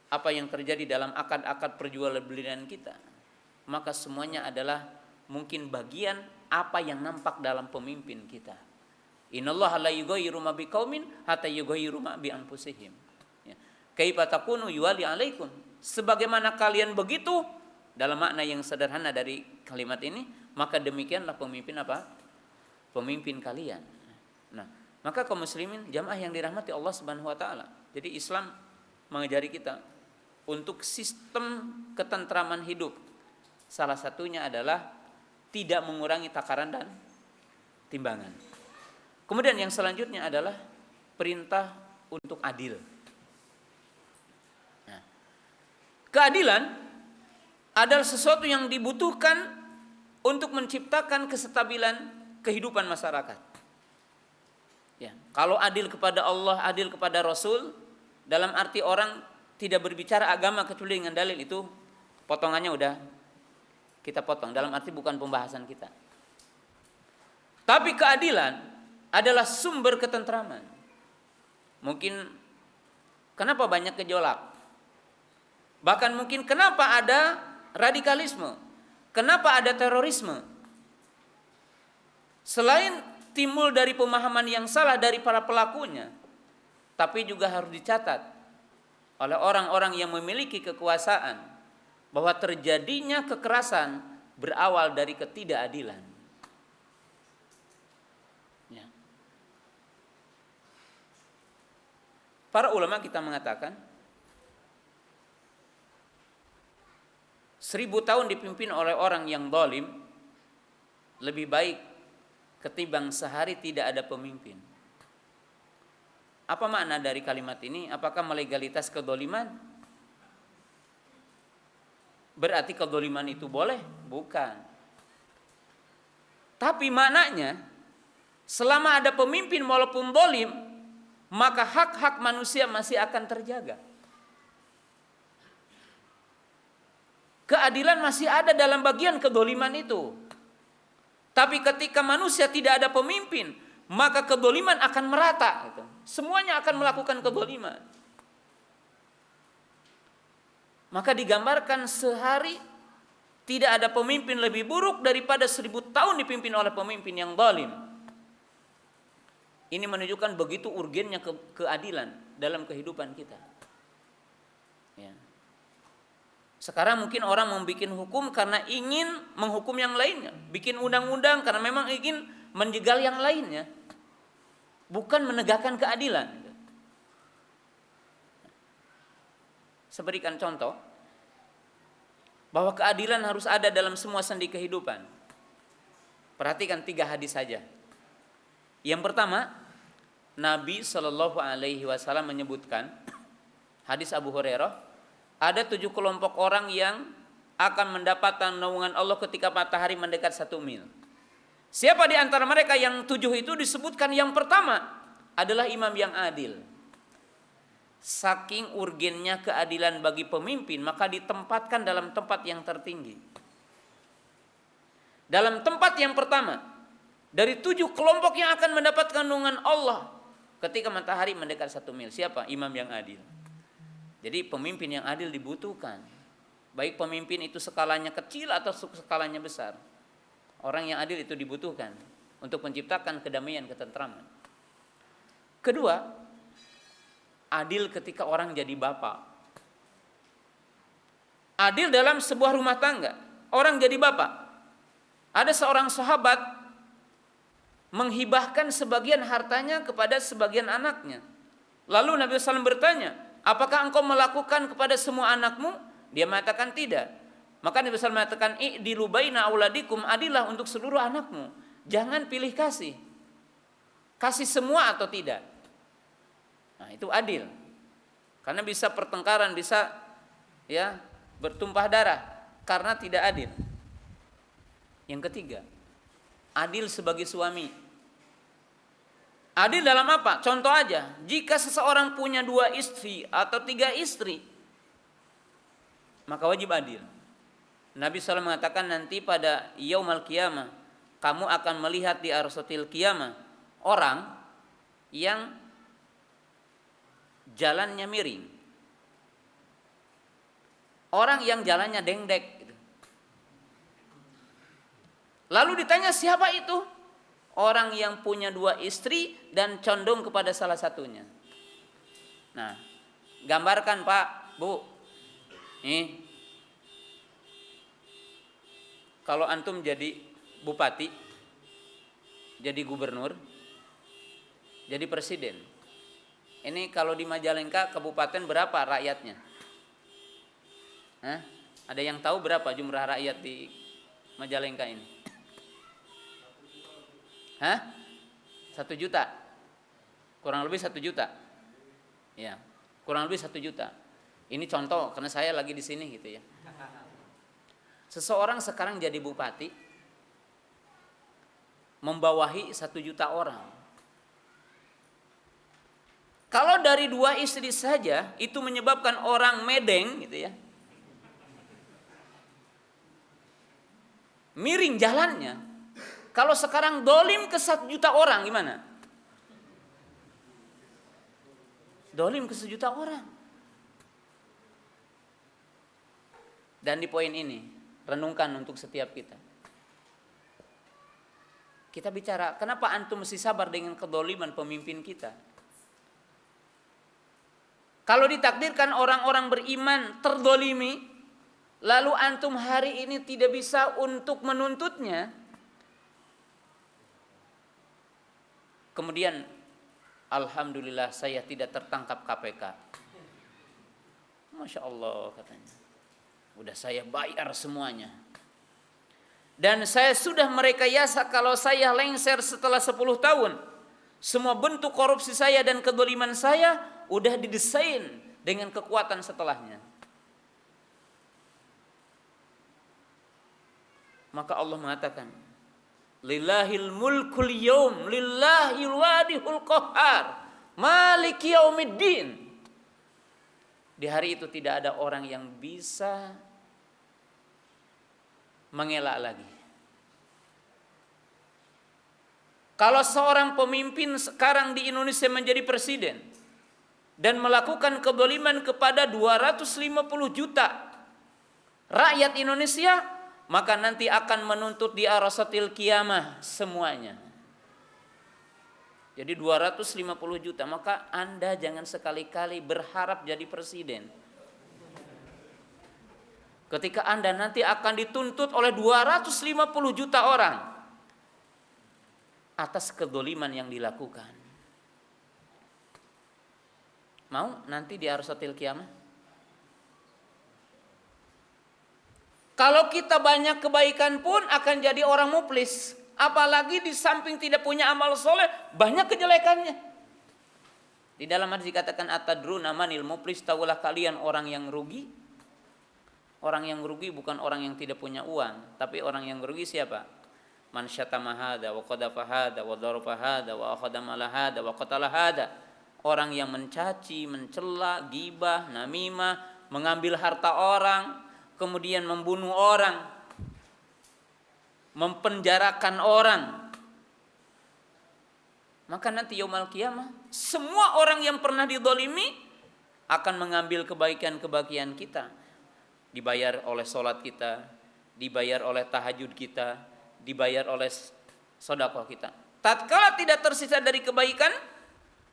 apa yang terjadi dalam akad-akad perjualbelian kita, maka semuanya adalah mungkin bagian apa yang nampak dalam pemimpin kita. Innallaha la yughayyiru ma biqaumin hatta yughayyiru ma bi anfusihim. Kaifa takunu yuwali alaikum. Sebagaimana kalian begitu, dalam makna yang sederhana dari kalimat ini, maka demikianlah pemimpin apa? Pemimpin kalian. Nah, maka kaum muslimin jamaah yang dirahmati Allah Subhanahu wa taala. Jadi Islam mengajari kita untuk sistem ketentraman hidup. Salah satunya adalah tidak mengurangi takaran dan timbangan. Kemudian yang selanjutnya adalah perintah untuk adil. Nah, keadilan adalah sesuatu yang dibutuhkan untuk menciptakan kestabilan kehidupan masyarakat. Ya, kalau adil kepada Allah, adil kepada Rasul, dalam arti orang tidak berbicara agama kecuali dengan dalil, itu potongannya udah kita potong, dalam arti bukan pembahasan kita. Tapi keadilan adalah sumber ketentraman. Mungkin kenapa banyak gejolak? Bahkan mungkin kenapa ada radikalisme? Kenapa ada terorisme? Selain timbul dari pemahaman yang salah dari para pelakunya, tapi juga harus dicatat oleh orang-orang yang memiliki kekuasaan bahwa terjadinya kekerasan berawal dari ketidakadilan. Ya. Para ulama kita mengatakan 1000 tahun dipimpin oleh orang yang zalim lebih baik ketimbang sehari tidak ada pemimpin. Apa makna dari kalimat ini? Apakah melegalitas kedzaliman? Berarti kedzaliman itu boleh? Bukan. Tapi maknanya selama ada pemimpin walaupun zalim, maka hak-hak manusia masih akan terjaga. Keadilan masih ada dalam bagian kedzaliman itu. Tapi ketika manusia tidak ada pemimpin, maka kedzaliman akan merata. Semuanya akan melakukan kedzaliman. Maka digambarkan sehari tidak ada pemimpin lebih buruk daripada 1000 tahun dipimpin oleh pemimpin yang zalim. Ini menunjukkan begitu urgennya keadilan dalam kehidupan kita. Ya. Sekarang mungkin orang membuat hukum karena ingin menghukum yang lainnya, bikin undang-undang karena memang ingin menjegal yang lainnya, bukan menegakkan keadilan. Saya berikan contoh bahwa keadilan harus ada dalam semua sendi kehidupan. Perhatikan 3 hadis saja. Yang pertama, Nabi Shallallahu Alaihi Wasallam menyebutkan, hadis Abu Hurairah, ada 7 kelompok orang yang akan mendapatkan naungan Allah ketika matahari mendekat 1 mil. Siapa di antara mereka yang 7 itu? Disebutkan yang pertama adalah imam yang adil. Saking urgennya keadilan bagi pemimpin, maka ditempatkan dalam tempat yang tertinggi. Dalam tempat yang pertama dari 7 kelompok yang akan mendapatkan naungan Allah ketika matahari mendekat 1 mil. Siapa? Imam yang adil. Jadi pemimpin yang adil dibutuhkan. Baik pemimpin itu skalanya kecil atau skalanya besar. Orang yang adil itu dibutuhkan untuk menciptakan kedamaian, ketentraman. Kedua, adil ketika orang jadi bapak. Adil dalam sebuah rumah tangga. Orang jadi bapak. Ada seorang sahabat menghibahkan sebagian hartanya kepada sebagian anaknya. Lalu Nabi SAW bertanya, apakah engkau melakukan kepada semua anakmu? Dia mengatakan tidak. Maka Nabi SAW mengatakan, i'dilu baina auladikum, adillah untuk seluruh anakmu. Jangan pilih kasih. Kasih semua atau tidak. Nah, itu adil. Karena bisa pertengkaran, bisa ya bertumpah darah karena tidak adil. Yang ketiga, adil sebagai suami. Adil dalam apa? Contoh aja, jika seseorang punya 2 istri atau 3 istri, maka wajib adil. Nabi SAW mengatakan nanti pada yaumal qiyamah, kamu akan melihat di arsatil qiyamah orang yang jalannya miring, orang yang jalannya dengdek. Lalu ditanya siapa itu? Orang yang punya 2 istri dan condong kepada salah satunya. Nah, gambarkan Pak, Bu. Nih, kalau antum jadi bupati, jadi gubernur, jadi presiden. Ini kalau di Majalengka kabupaten berapa rakyatnya? Hah? Ada yang tahu berapa jumlah rakyat di Majalengka ini? Hah? 1 juta? Kurang lebih 1 juta? Ya, kurang lebih 1 juta. Ini contoh karena saya lagi di sini gitu ya. Seseorang sekarang jadi bupati, membawahi 1 juta orang. Kalau dari 2 istri saja itu menyebabkan orang medeng gitu ya, miring jalannya. Kalau sekarang dolim ke 1 juta orang gimana? Dolim ke 1 juta orang. Dan di poin ini renungkan untuk setiap kita. Kita bicara, kenapa antum mesti sabar dengan kedoliman pemimpin kita? Kalau ditakdirkan orang-orang beriman terdolimi, lalu antum hari ini tidak bisa untuk menuntutnya, kemudian alhamdulillah saya tidak tertangkap KPK. Masya Allah katanya. Udah saya bayar semuanya. Dan saya sudah merekayasa kalau saya lengser setelah 10 tahun. Semua bentuk korupsi saya dan kedoliman saya udah didesain dengan kekuatan setelahnya. Maka Allah mengatakan, Lillahil mulkul yawm, lillahil wadihul qahhar, maliki yaumiddin. Di hari itu tidak ada orang yang bisa mengelak lagi. Kalau seorang pemimpin sekarang di Indonesia menjadi presiden dan melakukan kedoliman kepada 250 juta rakyat Indonesia, maka nanti akan menuntut di arasatil qiyamah semuanya. Jadi 250 juta, maka Anda jangan sekali-kali berharap jadi presiden. Ketika Anda nanti akan dituntut oleh 250 juta orang atas kedoliman yang dilakukan. Mau nanti di arasatil qiyamah? Kalau kita banyak kebaikan pun akan jadi orang muflis. Apalagi di samping tidak punya amal soleh, banyak kejelekannya. Di dalam hadis dikatakan atadruna manil muflis, tahulah kalian orang yang rugi? Orang yang rugi bukan orang yang tidak punya uang, tapi orang yang rugi siapa? Man syatama hada wa qadafa hada wa darafa hada wa akhadha mala hada wa qatala hada. Orang yang mencaci, mencela, gibah, namimah, mengambil harta orang, kemudian membunuh orang, mempenjarakan orang. Maka nanti yaumul qiyamah semua orang yang pernah didolimi akan mengambil kebaikan-kebaikan kita, dibayar oleh sholat kita, dibayar oleh tahajud kita, dibayar oleh sedekah kita. Tatkala tidak tersisa dari kebaikan,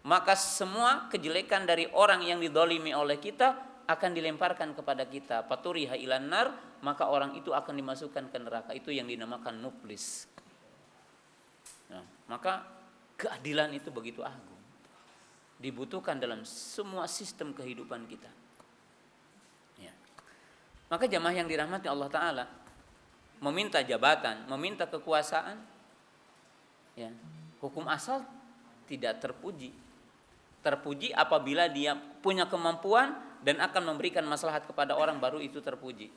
maka semua kejelekan dari orang yang didolimi oleh kita akan dilemparkan kepada kita. Faturiha ilan nar, maka orang itu akan dimasukkan ke neraka. Itu yang dinamakan muflis. Nah, maka keadilan itu begitu agung, dibutuhkan dalam semua sistem kehidupan kita. Ya. Maka jamaah yang dirahmati Allah Ta'ala, meminta jabatan, meminta kekuasaan, ya, hukum asal tidak terpuji. Terpuji apabila dia punya kemampuan dan akan memberikan maslahat kepada orang, baru itu terpuji.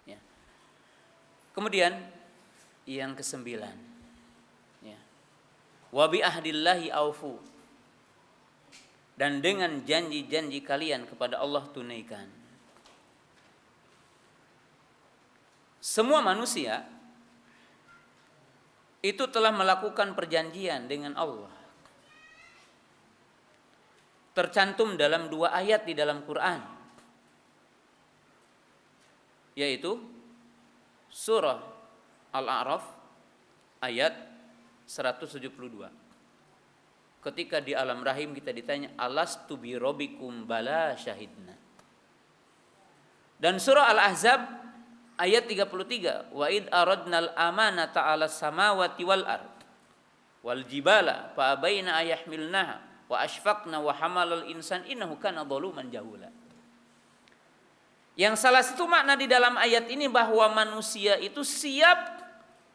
Ya. Kemudian yang ke-9, ya, Wa bi ahdillahi aufu. Dan dengan janji-janji kalian kepada Allah tunaikan. Semua manusia itu telah melakukan perjanjian dengan Allah. Tercantum dalam 2 ayat di dalam Quran, yaitu surah Al-A'raf ayat 172. Ketika di alam rahim kita ditanya, alastu bi rabbikum bala syahidna. Dan surah Al-Ahzab ayat 33, wa id aradnal amanata 'alas samawati wal ard wal jibala fa abaina ayahmilnaha wa ashfaqna wa hamalal insan innahu kana zaluman jahula. Yang salah satu makna di dalam ayat ini bahwa manusia itu siap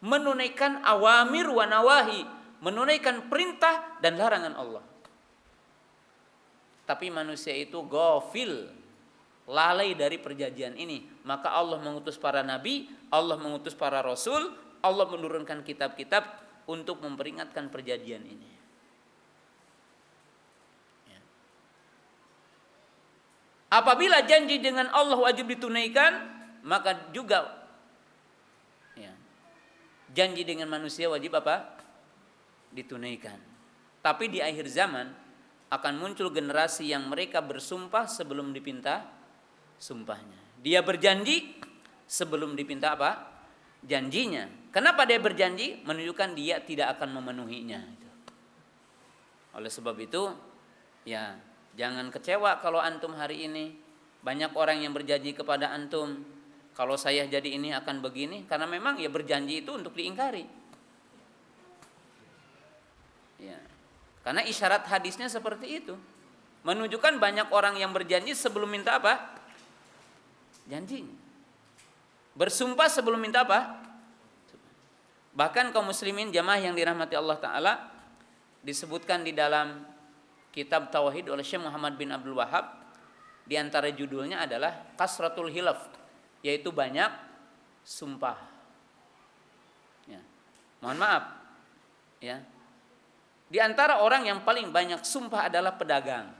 menunaikan awamir wa nawahi, menunaikan perintah dan larangan Allah. Tapi manusia itu ghafil, lalai dari perjanjian ini. Maka Allah mengutus para nabi, Allah mengutus para rasul, Allah menurunkan kitab-kitab untuk memperingatkan perjanjian ini. Apabila janji dengan Allah wajib ditunaikan, maka juga janji dengan manusia wajib apa? Ditunaikan. Tapi di akhir zaman akan muncul generasi yang mereka bersumpah sebelum dipinta sumpahnya. Dia berjanji sebelum dipinta apa? Janjinya. Kenapa dia berjanji? Menunjukkan dia tidak akan memenuhinya. Oleh sebab itu, ya jangan kecewa kalau antum hari ini banyak orang yang berjanji kepada antum, kalau saya jadi ini akan begini, karena memang ya berjanji itu untuk diingkari. Ya. Karena isyarat hadisnya seperti itu. Menunjukkan banyak orang yang berjanji sebelum minta apa? Janji. Bersumpah sebelum minta apa? Bahkan kaum muslimin jamaah yang dirahmati Allah Ta'ala, disebutkan di dalam kitab Tauhid oleh Syekh Muhammad bin Abdul Wahhab, di antara judulnya adalah Kasratul Hilaf, yaitu banyak sumpah. Ya. Mohon maaf, ya. Di antara orang yang paling banyak sumpah adalah pedagang.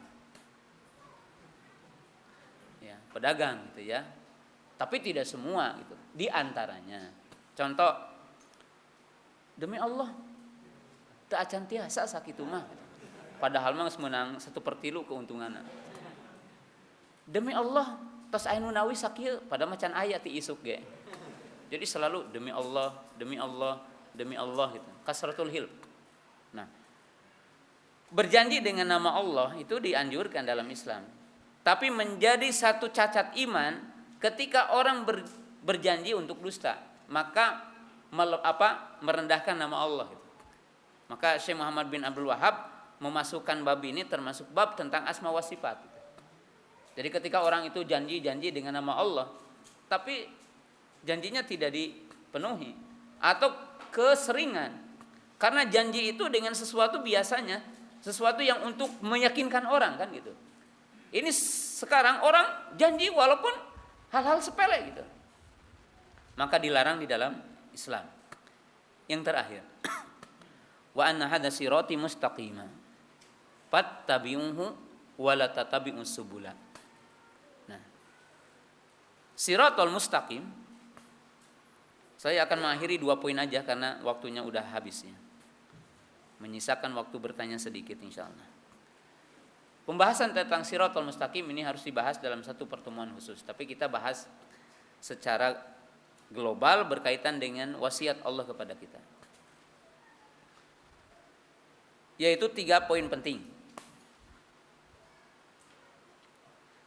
Ya, pedagang gitu ya. Tapi tidak semua gitu. Di antaranya. Contoh, demi Allah, tak acan tiasa sakitu mah. Padahal mah menang 1/3 keuntungan. Demi Allah, tos anu nawi sakieu pada macan aya ti isuk ge. Jadi selalu demi Allah, demi Allah, demi Allah gitu. Kasratul hilf. Nah, berjanji dengan nama Allah itu dianjurkan dalam Islam. Tapi menjadi satu cacat iman ketika orang berjanji untuk dusta, maka merendahkan nama Allah gitu. Maka Syekh Muhammad bin Abdul Wahhab memasukkan bab ini termasuk bab tentang asma wa sifat. Jadi ketika orang itu janji dengan nama Allah, tapi janjinya tidak dipenuhi atau keseringan, karena janji itu dengan sesuatu biasanya sesuatu yang untuk meyakinkan orang kan gitu. Ini sekarang orang janji walaupun hal-hal sepele gitu, maka dilarang di dalam Islam. Yang terakhir, wa anna hadza sirati mustaqima fattabi'uhu wa la tattabi'us subula. Nah, siratal mustaqim, saya akan mengakhiri 2 poin aja karena waktunya udah habis ya. Menyisakan waktu bertanya sedikit insyaallah. Pembahasan tentang siratal mustaqim ini harus dibahas dalam satu pertemuan khusus, tapi kita bahas secara global berkaitan dengan wasiat Allah kepada kita. Yaitu 3 poin penting.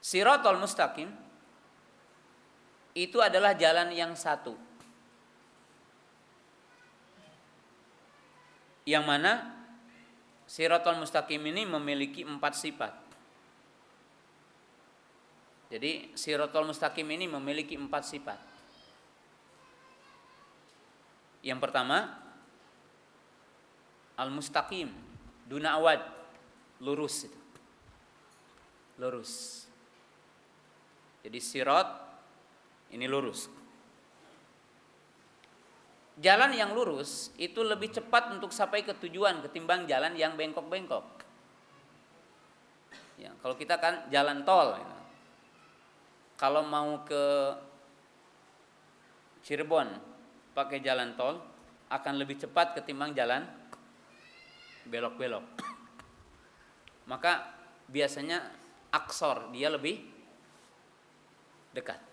Siratal mustaqim itu adalah jalan yang satu, yang mana siratal mustaqim ini memiliki 4 sifat. Jadi siratal mustaqim ini memiliki 4 sifat. Yang pertama, al-mustaqim, duna awad, lurus itu. Lurus. Jadi sirat ini lurus. jalan yang lurus itu lebih cepat untuk sampai ke tujuan ketimbang jalan yang bengkok-bengkok. Ya, kalau kita kan jalan tol, ya. Kalau mau ke Cirebon pakai jalan tol akan lebih cepat ketimbang jalan belok-belok. Maka biasanya aksor dia lebih dekat.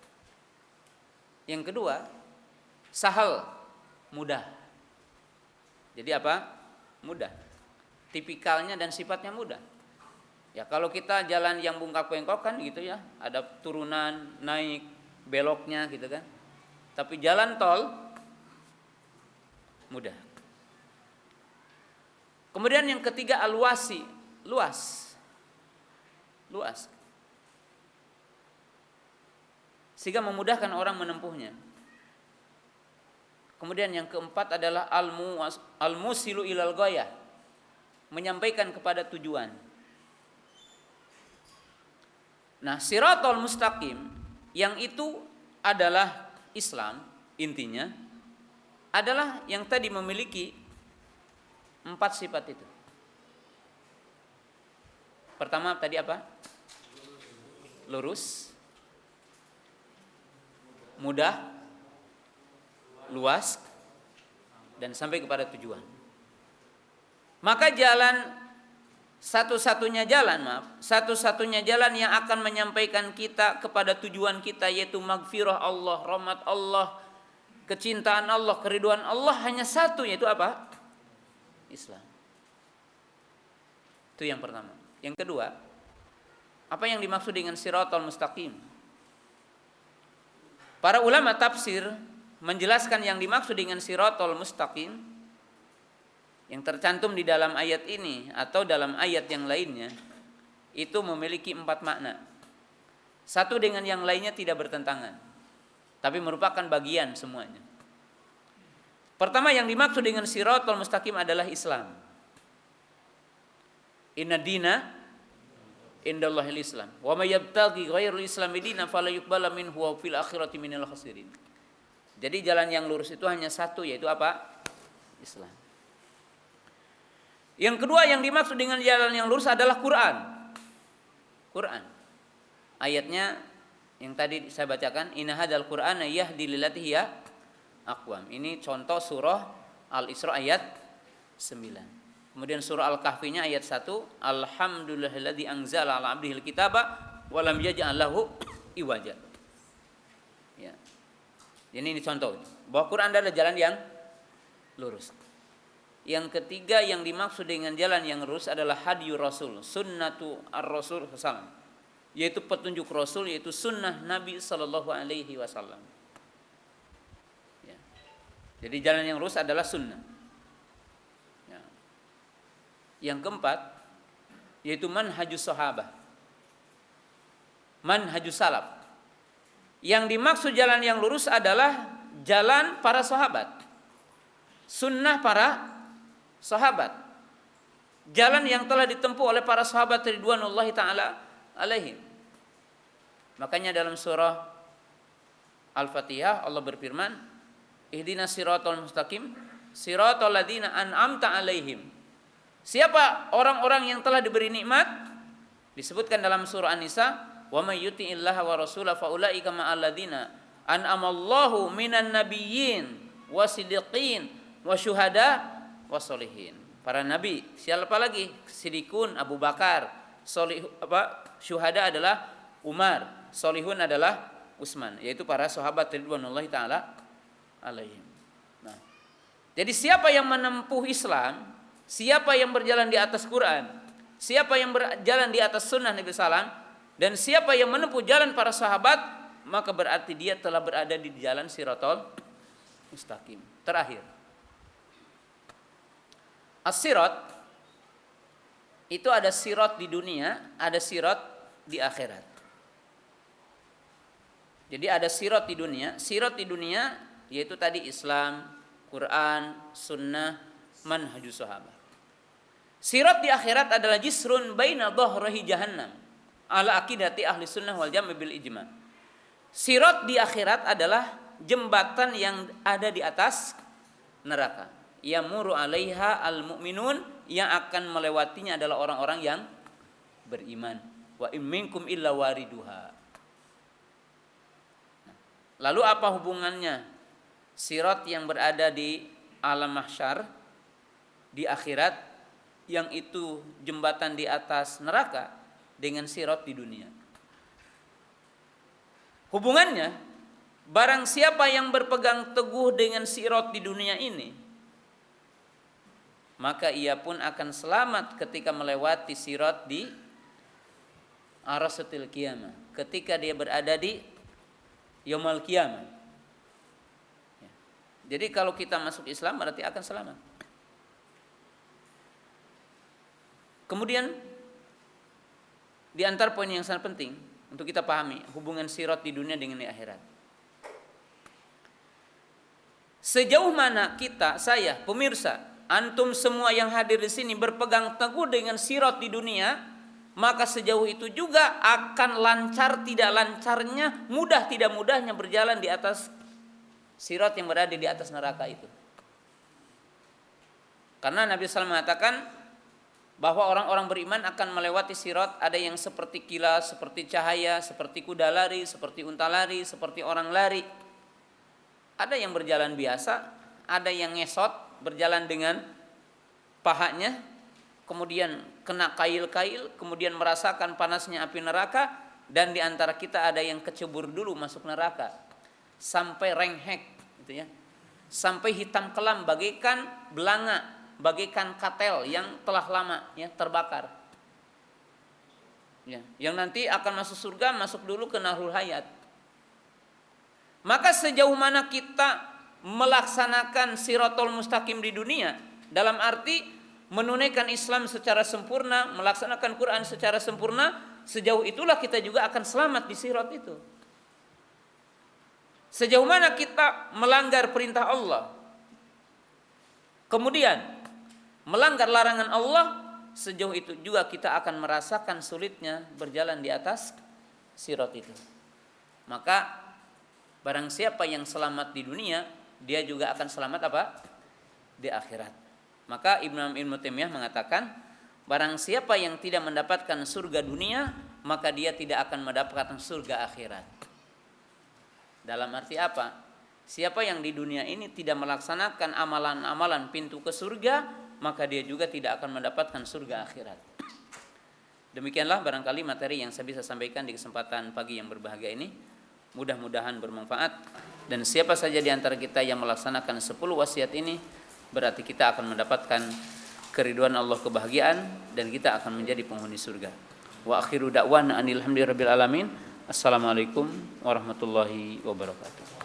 Yang kedua, sahal, mudah. Jadi apa? Mudah. Tipikalnya dan sifatnya mudah. Ya kalau kita jalan yang bungkak-bengkok kan gitu ya, ada turunan, naik, beloknya gitu kan. Tapi jalan tol mudah. Kemudian yang ketiga al-wasi, luas. Luas. Sehingga memudahkan orang menempuhnya. Kemudian yang keempat adalah al-musilu ilal ghayah, menyampaikan kepada tujuan. Nah, siratal mustaqim yang itu adalah Islam, intinya adalah yang tadi memiliki 4 sifat itu. Pertama tadi apa? Lurus, mudah, luas, dan sampai kepada tujuan. Maka satu-satunya jalan yang akan menyampaikan kita kepada tujuan kita, yaitu magfirah Allah, rahmat Allah, kecintaan Allah, keriduan Allah, hanya satu, yaitu apa? Islam. Itu yang pertama. Yang kedua, apa yang dimaksud dengan siratal mustaqim? Para ulama tafsir menjelaskan yang dimaksud dengan siratal mustaqim yang tercantum di dalam ayat ini atau dalam ayat yang lainnya itu memiliki 4 makna. Satu dengan yang lainnya tidak bertentangan, tapi merupakan bagian semuanya. Pertama yang dimaksud dengan siratal mustaqim adalah Islam. Inna dina indallahil Islam. Wa may yabtaghi ghairul islami dinan fala yuqbala minhu wa fil akhirati minal khasirin. Jadi jalan yang lurus itu hanya satu, yaitu apa? Islam. Yang kedua yang dimaksud dengan jalan yang lurus adalah Quran. Quran. Ayatnya yang tadi saya bacakan, inna hadzal qur'ana yahdi lillati hiya aqwam. Ini contoh surah Al-Isra ayat 9. Kemudian surah Al-Kahfinya ayat 1, alhamdulillahilladzi anzala 'ala 'abdihil kitaba wa lam yaj'al lahu iwaja. Ya. Ini contoh bahwa Quran adalah jalan yang lurus. Yang ketiga yang dimaksud dengan jalan yang lurus adalah hadyu Rasul, sunnatu ar-Rasul sallallahu, yaitu petunjuk Rasul, yaitu sunnah Nabi sallallahu alaihi wasallam. Ya. Jadi jalan yang lurus adalah sunnah. Ya. Yang keempat yaitu manhajus sahabah, manhajus salaf. Yang dimaksud jalan yang lurus adalah jalan para sahabat, sunnah para sahabat, jalan yang telah ditempuh oleh para sahabat ridwanullahi ta'ala alaihim. Makanya dalam surah Al-Fatihah Allah berfirman, ihdinas siratal mustaqim siratal ladzina an'amta alaihim. Siapa orang-orang yang telah diberi nikmat? Disebutkan dalam surah An-Nisa, wa may yuti'illaha wa rasulahu fa ulaika ma'al ladzina an'amallahu minan nabiyyin wasiddiqin wasyuhada wasolihin. Para nabi, siapa lagi? Siddiqun Abu Bakar, syuhada adalah Umar, solihun adalah Utsman, yaitu para sahabat ridwanullahi taala alaihim. Nah, jadi siapa yang menempuh Islam, siapa yang berjalan di atas Quran, siapa yang berjalan di atas sunnah Nabi sallam, dan siapa yang menempuh jalan para sahabat, maka berarti dia telah berada di jalan siratal mustaqim. Terakhir, as-sirat itu ada sirat di dunia, ada sirat di akhirat. Jadi ada sirat di dunia. Sirat di dunia yaitu tadi Islam, Quran, sunnah, manhajus sahabat. Sirat di akhirat adalah jisrun baina dhahrahi jahannam ala aqidati ahli sunnah wal jamaah bil ijma. Sirat di akhirat adalah jembatan yang ada di atas neraka. Yamuru 'alaiha al-mu'minun, yang akan melewatinya adalah orang-orang yang beriman. Wa in minkum illa wariduha. Lalu apa hubungannya sirat yang berada di alam mahsyar, di akhirat, yang itu jembatan di atas neraka, dengan sirat di dunia? Hubungannya, barang siapa yang berpegang teguh dengan sirat di dunia ini, maka ia pun akan selamat ketika melewati sirat di arasatil qiyamah, ketika dia berada di yaumul qiyamah. Jadi kalau kita masuk Islam berarti akan selamat. Kemudian di antara poin yang sangat penting untuk kita pahami hubungan sirat di dunia dengan di akhirat. Sejauh mana kita, saya, pemirsa, antum semua yang hadir di sini berpegang teguh dengan sirat di dunia, maka sejauh itu juga akan lancar tidak lancarnya, mudah tidak mudahnya berjalan di atas sirat yang berada di atas neraka itu. Karena Nabi SAW mengatakan bahwa orang-orang beriman akan melewati sirat, ada yang seperti kilas, seperti cahaya, seperti kuda lari, seperti unta lari, seperti orang lari. Ada yang berjalan biasa, ada yang ngesot, berjalan dengan pahanya, kemudian kena kail-kail, kemudian merasakan panasnya api neraka, dan di antara kita ada yang kecebur dulu masuk neraka sampai renghek, gitu ya, sampai hitam kelam bagaikan belanga, bagaikan katel yang telah lama ya terbakar. Ya, yang nanti akan masuk surga, masuk dulu ke Nahrul Hayat. Maka sejauh mana kita melaksanakan Shirathul Mustaqim di dunia, dalam arti menunaikan Islam secara sempurna, melaksanakan Quran secara sempurna, sejauh itulah kita juga akan selamat di sirat itu. Sejauh mana kita melanggar perintah Allah, kemudian melanggar larangan Allah, sejauh itu juga kita akan merasakan sulitnya berjalan di atas sirat itu. Maka barang siapa yang selamat di dunia, dia juga akan selamat apa? Di akhirat. Maka Ibnu Taimiyah mengatakan, barang siapa yang tidak mendapatkan surga dunia, maka dia tidak akan mendapatkan surga akhirat. Dalam arti apa? Siapa yang di dunia ini tidak melaksanakan amalan-amalan pintu ke surga, maka dia juga tidak akan mendapatkan surga akhirat. Demikianlah barangkali materi yang saya bisa sampaikan di kesempatan pagi yang berbahagia ini. Mudah-mudahan bermanfaat, dan siapa saja di antara kita yang melaksanakan 10 wasiat ini, berarti kita akan mendapatkan keridhaan Allah, kebahagiaan, dan kita akan menjadi penghuni surga. Wa akhiru da'wana anil hamdulillahi rabbil alamin. Assalamualaikum warahmatullahi wabarakatuh.